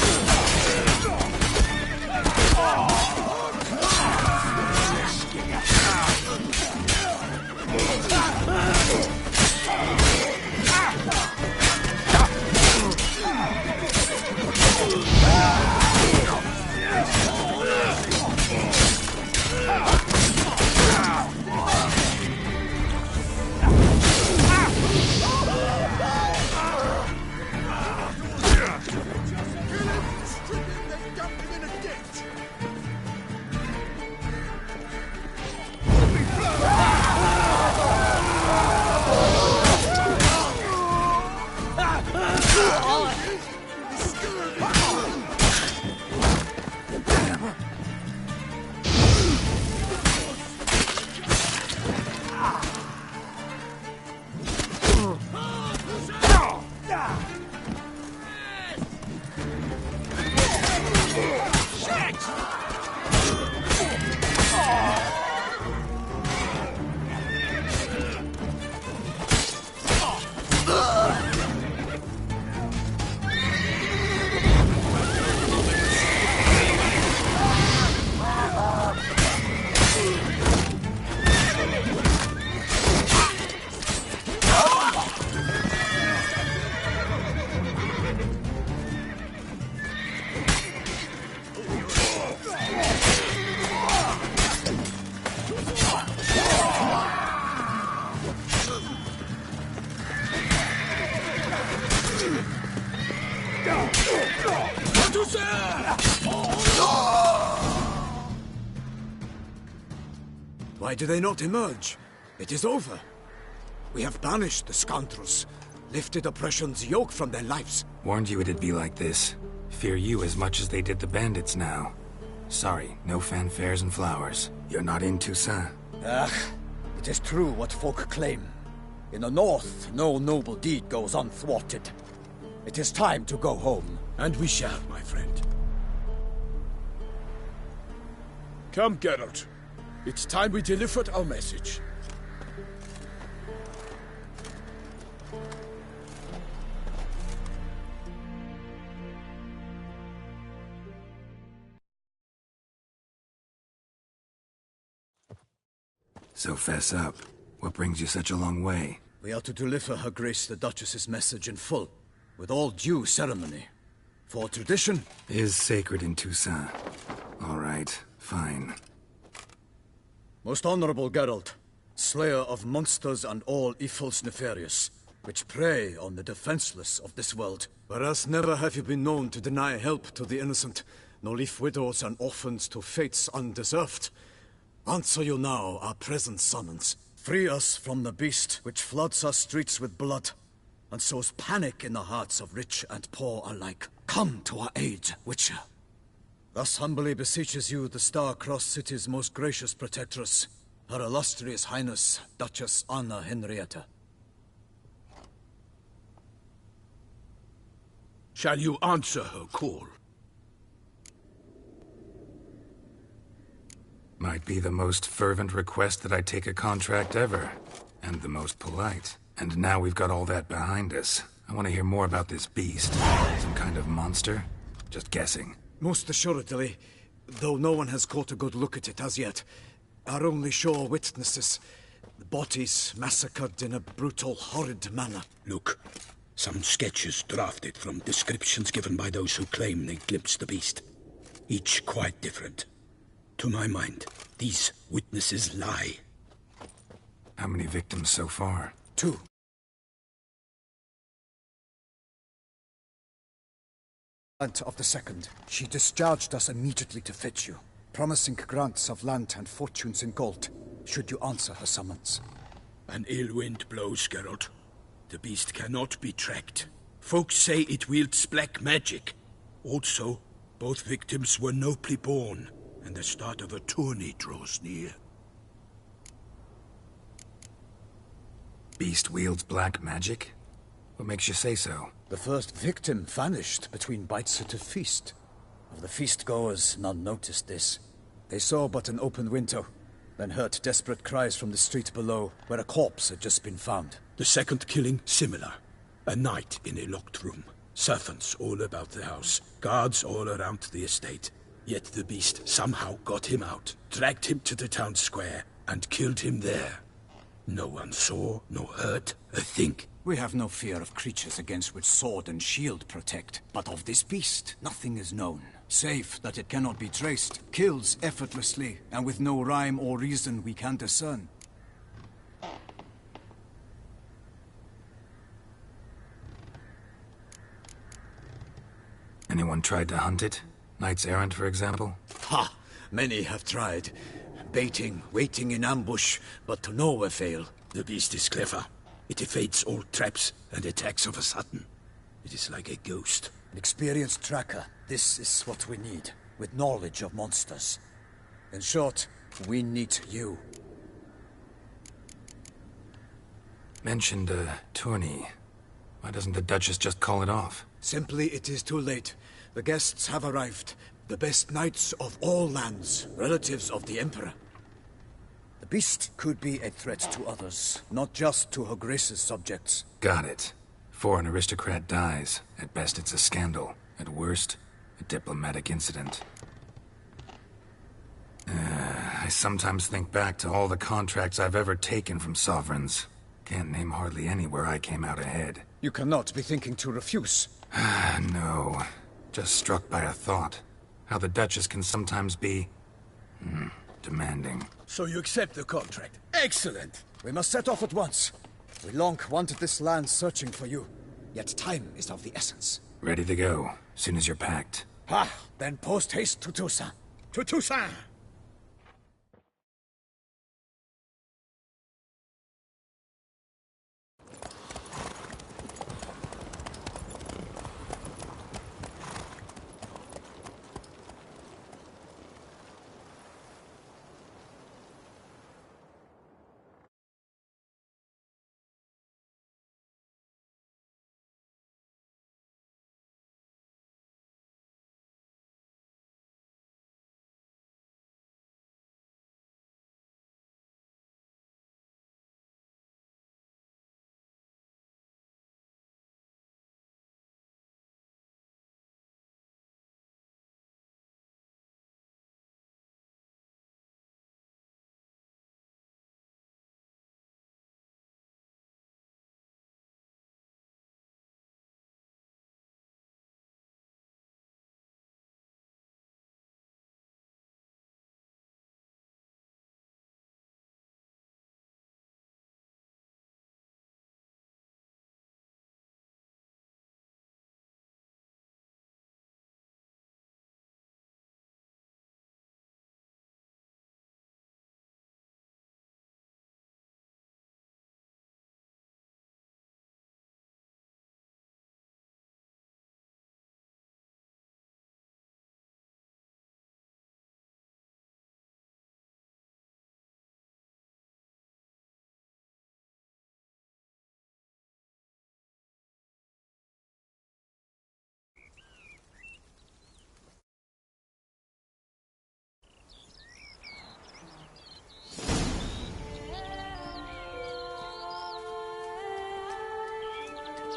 Why do they not emerge? It is over. We have banished the scoundrels, lifted oppression's yoke from their lives. Warned you it'd be like this. Fear you as much as they did the bandits now. Sorry, no fanfares and flowers. You're not in Toussaint. Ah, it is true what folk claim. In the north, no noble deed goes unthwarted. It is time to go home. And we shall, my friend. Come, Geralt. It's time we delivered our message. So fess up. What brings you such a long way? We are to deliver Her Grace the Duchess's message in full, with all due ceremony. For tradition is sacred in Toussaint. All right, fine. Most honorable Geralt, slayer of monsters and all evils nefarious, which prey on the defenseless of this world. Whereas never have you been known to deny help to the innocent, nor leave widows and orphans to fates undeserved. Answer you now our present summons. Free us from the beast which floods our streets with blood, and sows panic in the hearts of rich and poor alike. Come to our aid, Witcher. Thus humbly beseeches you the Star-Crossed City's most gracious protectress, Her Illustrious Highness, Duchess Anna Henrietta. Shall you answer her call? Might be the most fervent request that I take a contract ever, and the most polite. And now we've got all that behind us. I want to hear more about this beast. Some kind of monster? Just guessing. Most assuredly, though no one has caught a good look at it as yet. Our only sure witnesses. The bodies massacred in a brutal, horrid manner. Look, some sketches drafted from descriptions given by those who claim they glimpsed the beast. Each quite different. To my mind, these witnesses lie. How many victims so far? 2. Of the second, she discharged us immediately to fetch you, promising grants of land and fortunes in gold, should you answer her summons. An ill wind blows, Geralt. The beast cannot be tracked. Folks say it wields black magic. Also, both victims were nobly born, and the start of a tourney draws near. Beast wields black magic? What makes you say so? The first victim vanished between bites at a feast. Of the feast-goers, none noticed this. They saw but an open window, then heard desperate cries from the street below, where a corpse had just been found. The second killing, similar. A night in a locked room. Servants all about the house. Guards all around the estate. Yet the beast somehow got him out, dragged him to the town square, and killed him there. No one saw, nor heard a thing. We have no fear of creatures against which sword and shield protect. But of this beast, nothing is known. Save that it cannot be traced, kills effortlessly, and with no rhyme or reason we can discern. Anyone tried to hunt it? Knights errant, for example? Ha! Many have tried. Baiting, waiting in ambush, but to no avail. The beast is clever. It evades all traps and attacks of a sudden. It is like a ghost. An experienced tracker. This is what we need, with knowledge of monsters. In short, we need you. Mentioned a tourney. Why doesn't the Duchess just call it off? Simply, it is too late. The guests have arrived. The best knights of all lands, relatives of the Emperor. The beast could be a threat to others, not just to Her Grace's subjects. Got it. Before an aristocrat dies, at best it's a scandal. At worst, a diplomatic incident. I sometimes think back to all the contracts I've ever taken from sovereigns. Can't name hardly any where I came out ahead. You cannot be thinking to refuse. No. Just struck by a thought. How the Duchess can sometimes be... demanding. So you accept the contract. Excellent! We must set off at once. We long wanted this land searching for you. Yet time is of the essence. Ready to go, soon as you're packed. Ha! Then post-haste to Toussaint. To Toussaint!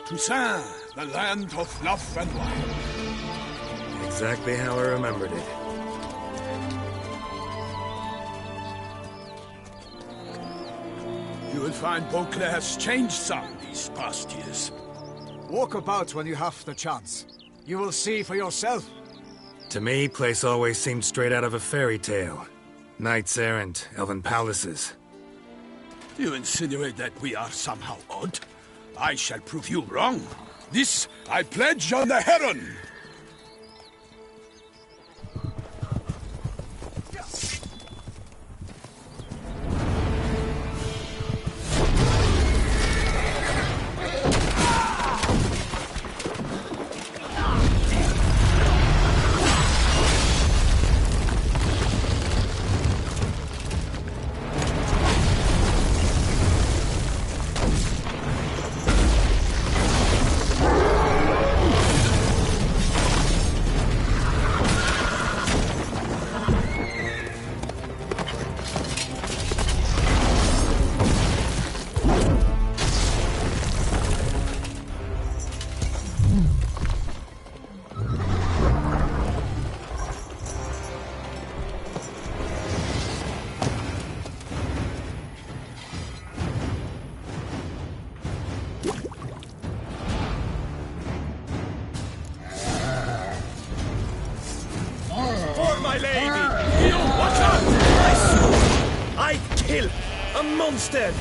Toussaint, the land of love and wine. Exactly how I remembered it. You will find Beauclair has changed some these past years. Walk about when you have the chance. You will see for yourself. To me, place always seemed straight out of a fairy tale. Knights errant, elven palaces. You insinuate that we are somehow odd? I shall prove you wrong. This I pledge on the Heron! Monster!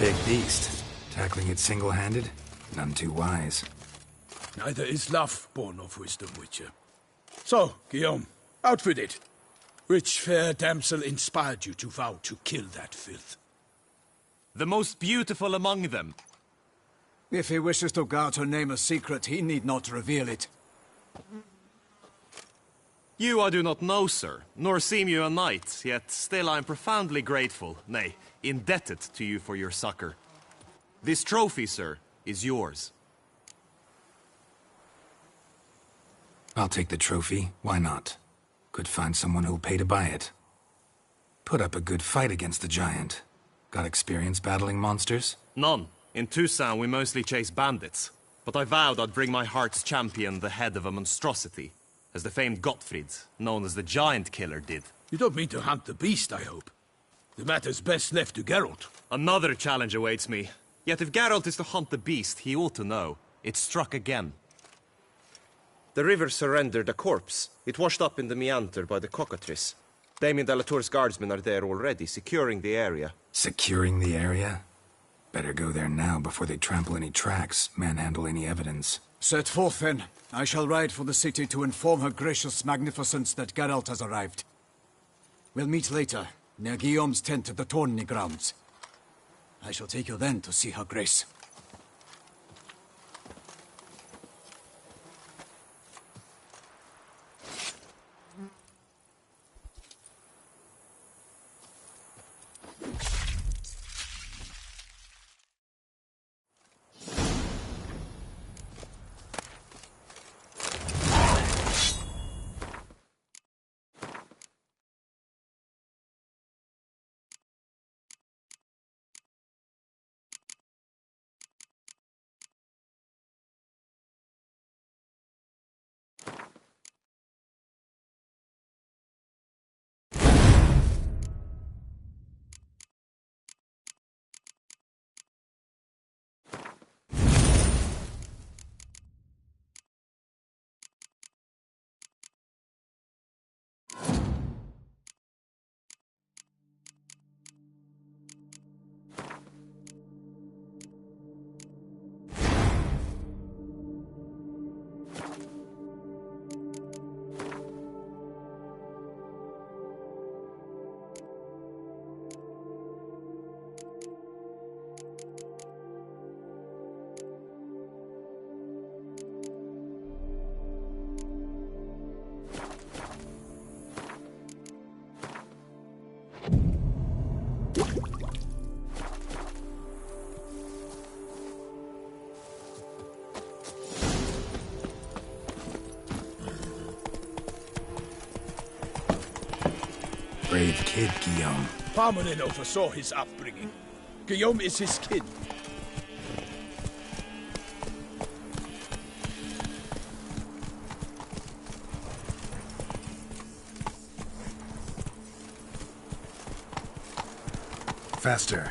Big beast. Tackling it single-handed? None too wise. Neither is love born of wisdom, Witcher. So, Guillaume, out with it. Which fair damsel inspired you to vow to kill that filth? The most beautiful among them. If he wishes to guard her name a secret, he need not reveal it. You I do not know, sir, nor seem you a knight, yet still I am profoundly grateful, nay, indebted to you for your succor. This trophy, sir, is yours. I'll take the trophy, why not? Could find someone who'll pay to buy it. Put up a good fight against the giant. Got experience battling monsters? None. In Toussaint we mostly chase bandits. But I vowed I'd bring my heart's champion the head of a monstrosity, as the famed Gottfried, known as the Giant Killer, did. You don't mean to hunt the beast, I hope. The matter's best left to Geralt. Another challenge awaits me. Yet if Geralt is to hunt the beast, he ought to know. It struck again. The river surrendered a corpse. It washed up in the meander by the cockatrice. Damien de la Tour's guardsmen are there already, securing the area. Securing the area? Better go there now before they trample any tracks, manhandle any evidence. Set forth, then. I shall ride for the city to inform her gracious magnificence that Geralt has arrived. We'll meet later, near Guillaume's tent at the tourney grounds. I shall take you then to see her grace. Brave kid, Guillaume. Parmelin oversaw his upbringing. Guillaume is his kid. Faster.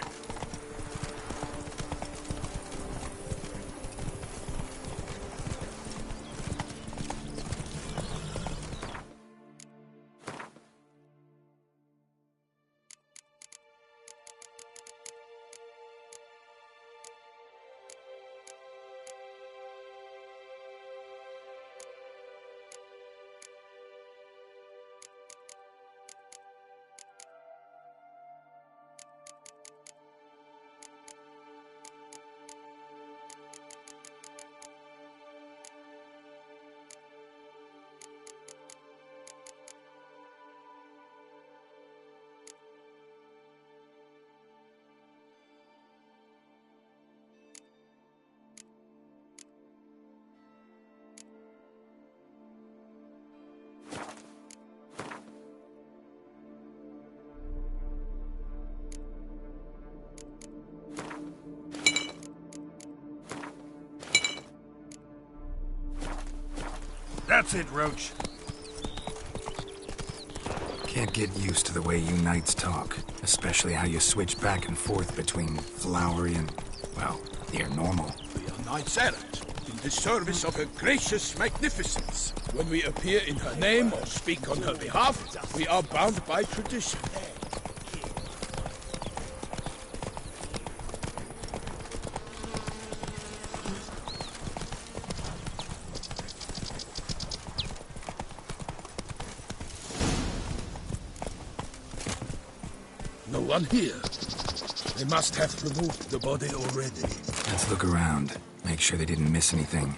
That's it, Roach. Can't get used to the way you knights talk, especially how you switch back and forth between flowery and, well, near normal. We are knights errant, in the service of her gracious magnificence. When we appear in her name or speak on her behalf, we are bound by tradition. No one here. They must have removed the body already. Let's look around. Make sure they didn't miss anything.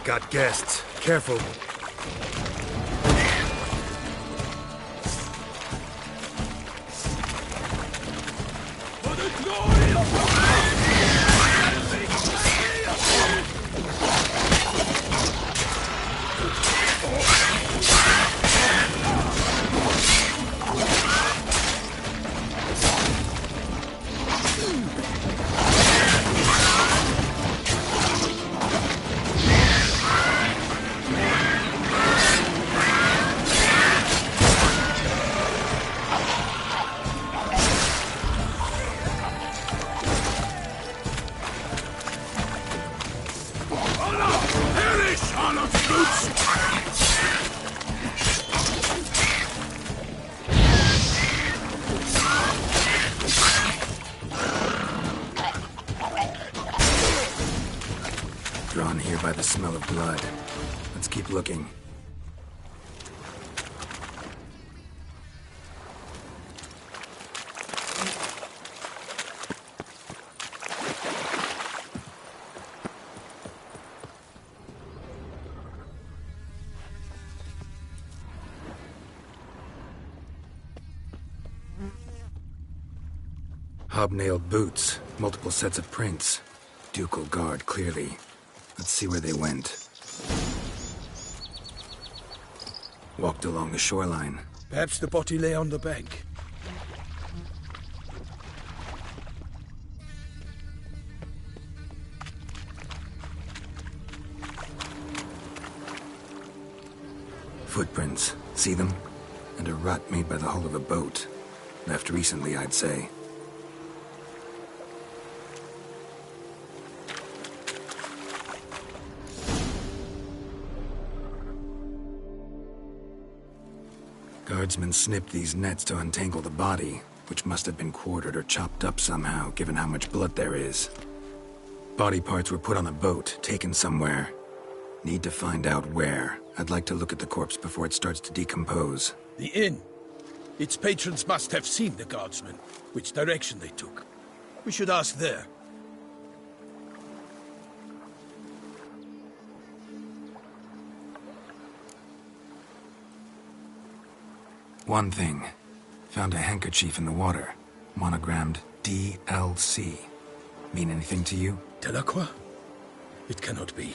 Got guests. Careful. For the Drawn here by the smell of blood. Let's keep looking. Hobnailed boots, multiple sets of prints. Ducal guard, clearly. Let's see where they went. Walked along the shoreline. Perhaps the body lay on the bank. Footprints. See them? And a rut made by the hull of a boat. Left recently, I'd say. Guardsmen snipped these nets to untangle the body, which must have been quartered or chopped up somehow, given how much blood there is. Body parts were put on a boat, taken somewhere. Need to find out where. I'd like to look at the corpse before it starts to decompose. The inn. Its patrons must have seen the guardsmen, which direction they took. We should ask there. One thing. Found a handkerchief in the water. Monogrammed DLC. Mean anything to you? Delacroix? It cannot be.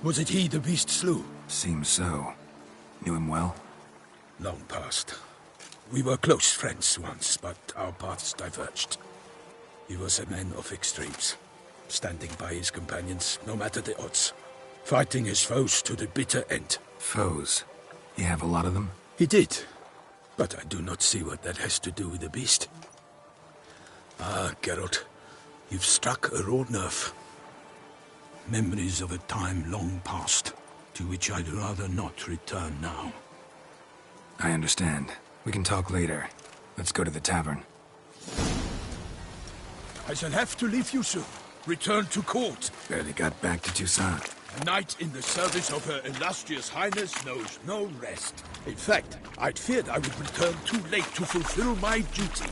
Was it he the beast slew? Seems so. Knew him well? Long past. We were close friends once, but our paths diverged. He was a man of extremes, standing by his companions, no matter the odds. Fighting his foes to the bitter end. Foes? You have a lot of them? He did. But I do not see what that has to do with the beast. Ah, Geralt, you've struck a raw nerve. Memories of a time long past, to which I'd rather not return now. I understand. We can talk later. Let's go to the tavern. I shall have to leave you soon. Return to court. Barely got back to Toussaint. A knight in the service of Her Illustrious Highness knows no rest. In fact, I'd feared I would return too late to fulfill my duty.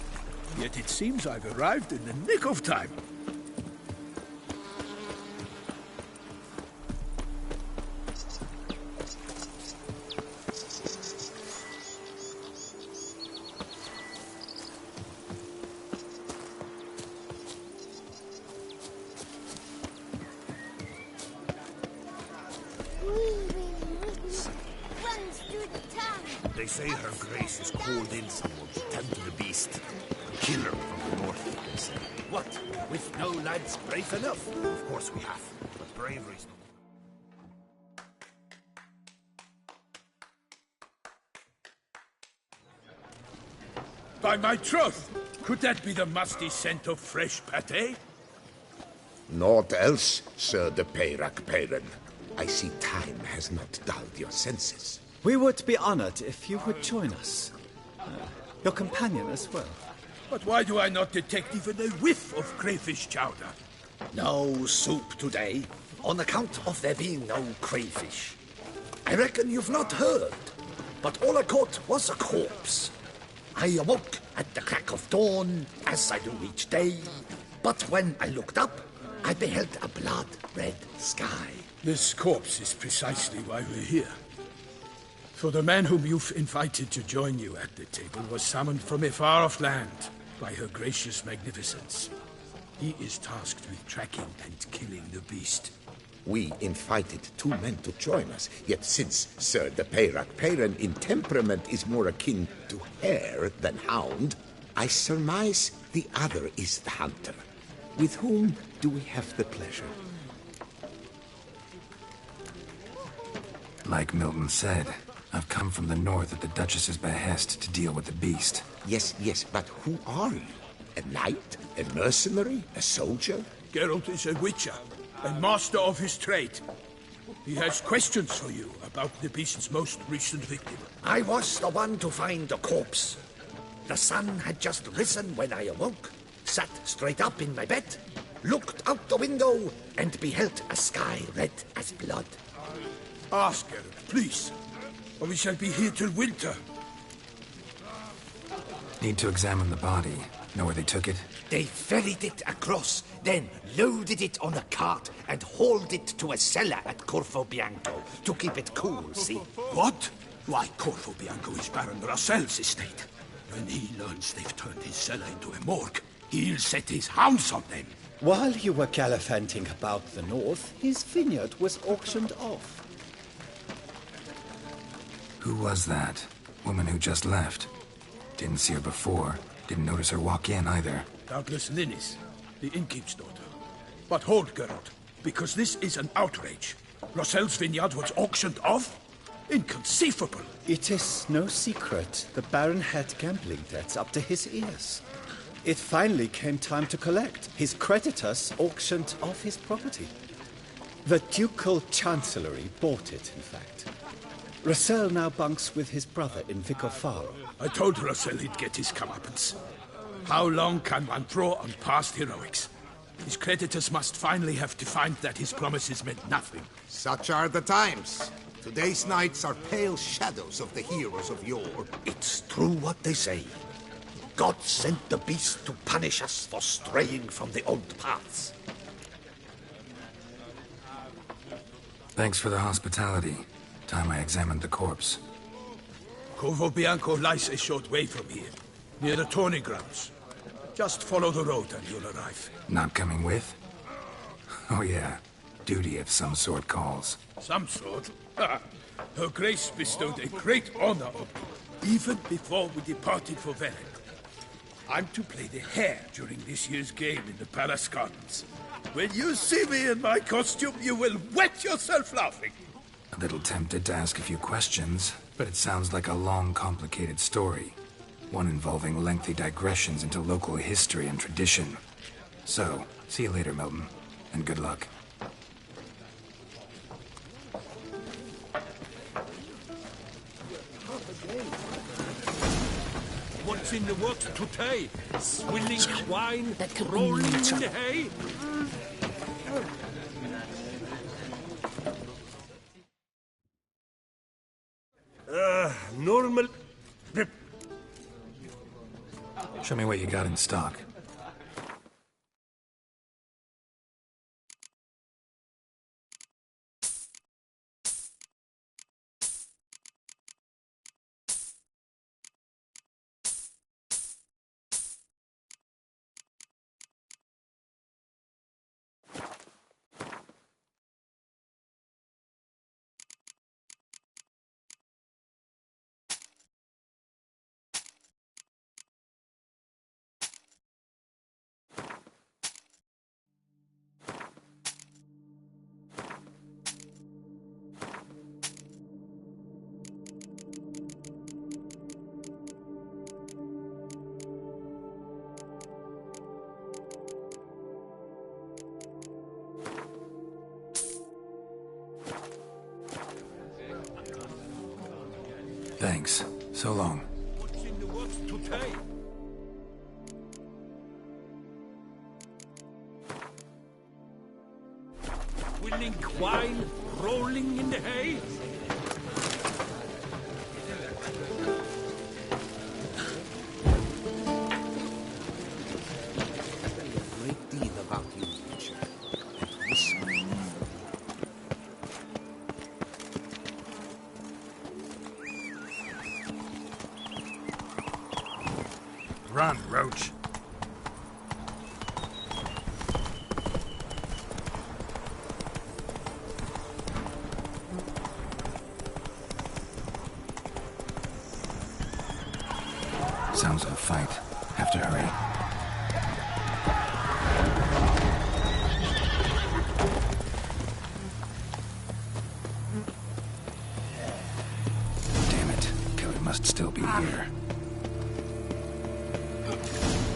Yet it seems I've arrived in the nick of time. They say her grace has called in someone to tend to the beast. A killer from the north, they say. What? With no lads brave enough? Of course we have, but bravery's By my troth! Could that be the musty scent of fresh pâté? Naught else, Sir de Peyrac-Peyran. I see time has not dulled your senses. We would be honored if you would join us. Your companion as well. But why do I not detect even a whiff of crayfish chowder? No soup today, on account of there being no crayfish. I reckon you've not heard, but all I caught was a corpse. I awoke at the crack of dawn, as I do each day, but when I looked up, I beheld a blood-red sky. This corpse is precisely why we're here. For the man whom you've invited to join you at the table was summoned from a far-off land by her gracious magnificence. He is tasked with tracking and killing the beast. We invited two men to join us, yet since Sir de Peyrac-Peyran in temperament is more akin to hare than hound, I surmise the other is the hunter. With whom do we have the pleasure? Like Milton said, I've come from the north at the Duchess's behest to deal with the beast. Yes, but who are you? A knight? A mercenary? A soldier? Geralt is a witcher, and master of his trade. He has questions for you about the beast's most recent victim. I was the one to find the corpse. The sun had just risen when I awoke, sat straight up in my bed, looked out the window, and beheld a sky red as blood. Ask her, please, or we shall be here till winter. Need to examine the body. Know where they took it? They ferried it across, then loaded it on a cart and hauled it to a cellar at Corvo Bianco to keep it cool, see? What? Why, Corvo Bianco is Baron Russell's estate. When he learns they've turned his cellar into a morgue, he'll set his hounds on them. While you were gallivanting about the north, his vineyard was auctioned off. Who was that? Woman who just left. Didn't see her before. Didn't notice her walk in either. Doubtless Linnis, the innkeep's daughter. But hold, Geralt, because this is an outrage. Russell's vineyard was auctioned off? Inconceivable! It is no secret the Baron had gambling debts up to his ears. It finally came time to collect. His creditors auctioned off his property. The Ducal Chancellery bought it, in fact. Russell now bunks with his brother in Vicofaro. I told Russell he'd get his comeuppance. How long can one draw on past heroics? His creditors must finally have to find that his promises meant nothing. Such are the times. Today's knights are pale shadows of the heroes of yore. It's true what they say. God sent the beast to punish us for straying from the old paths. Thanks for the hospitality. Time I examined the corpse. Corvo Bianco lies a short way from here, near the tourney grounds. Just follow the road and you'll arrive. Not coming with? Oh yeah, duty of some sort calls. Some sort? Her Grace bestowed a great honor on me, even before we departed for Velen. I'm to play the hare during this year's game in the Palace Gardens. When you see me in my costume, you will wet yourself laughing. A little tempted to ask a few questions, but it sounds like a long, complicated story. One involving lengthy digressions into local history and tradition. So, see you later, Milton, and good luck. What's in the works today? Swilling wine, rolling in the hay? Normal... Show me what you got in stock. Thanks. So long. What's in the works today? Swilling wine, rolling in the hay? A great deal about you, Witcher. And whisper. Run, Roach. Sounds of a fight. Have to hurry. Damn it. Killer must still be here.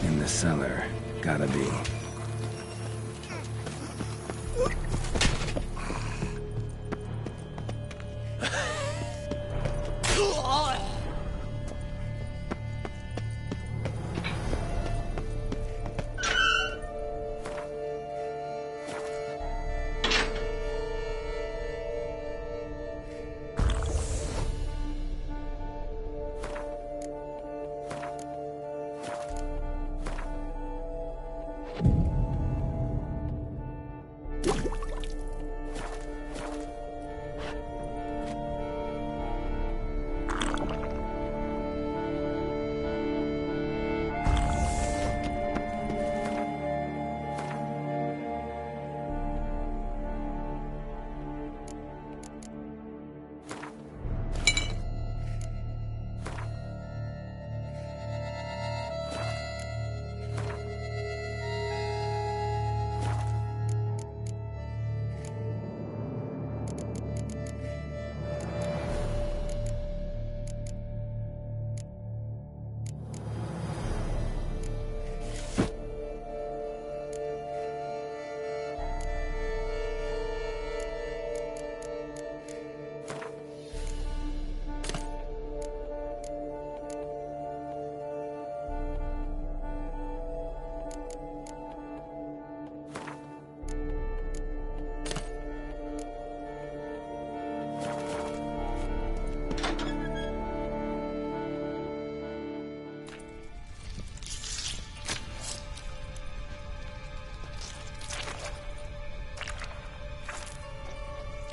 In the cellar. Gotta be.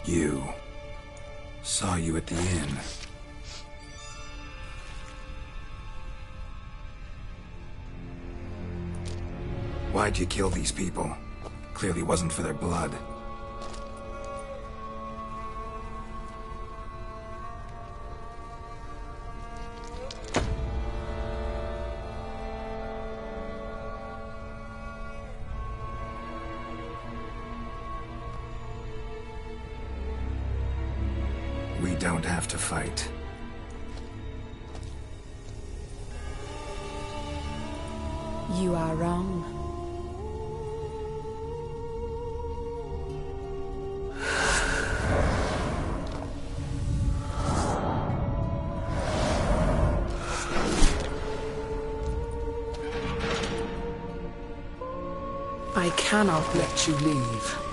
You. Saw you at the inn. Why'd you kill these people? Clearly wasn't for their blood. We don't have to fight. You are wrong. I cannot let you leave.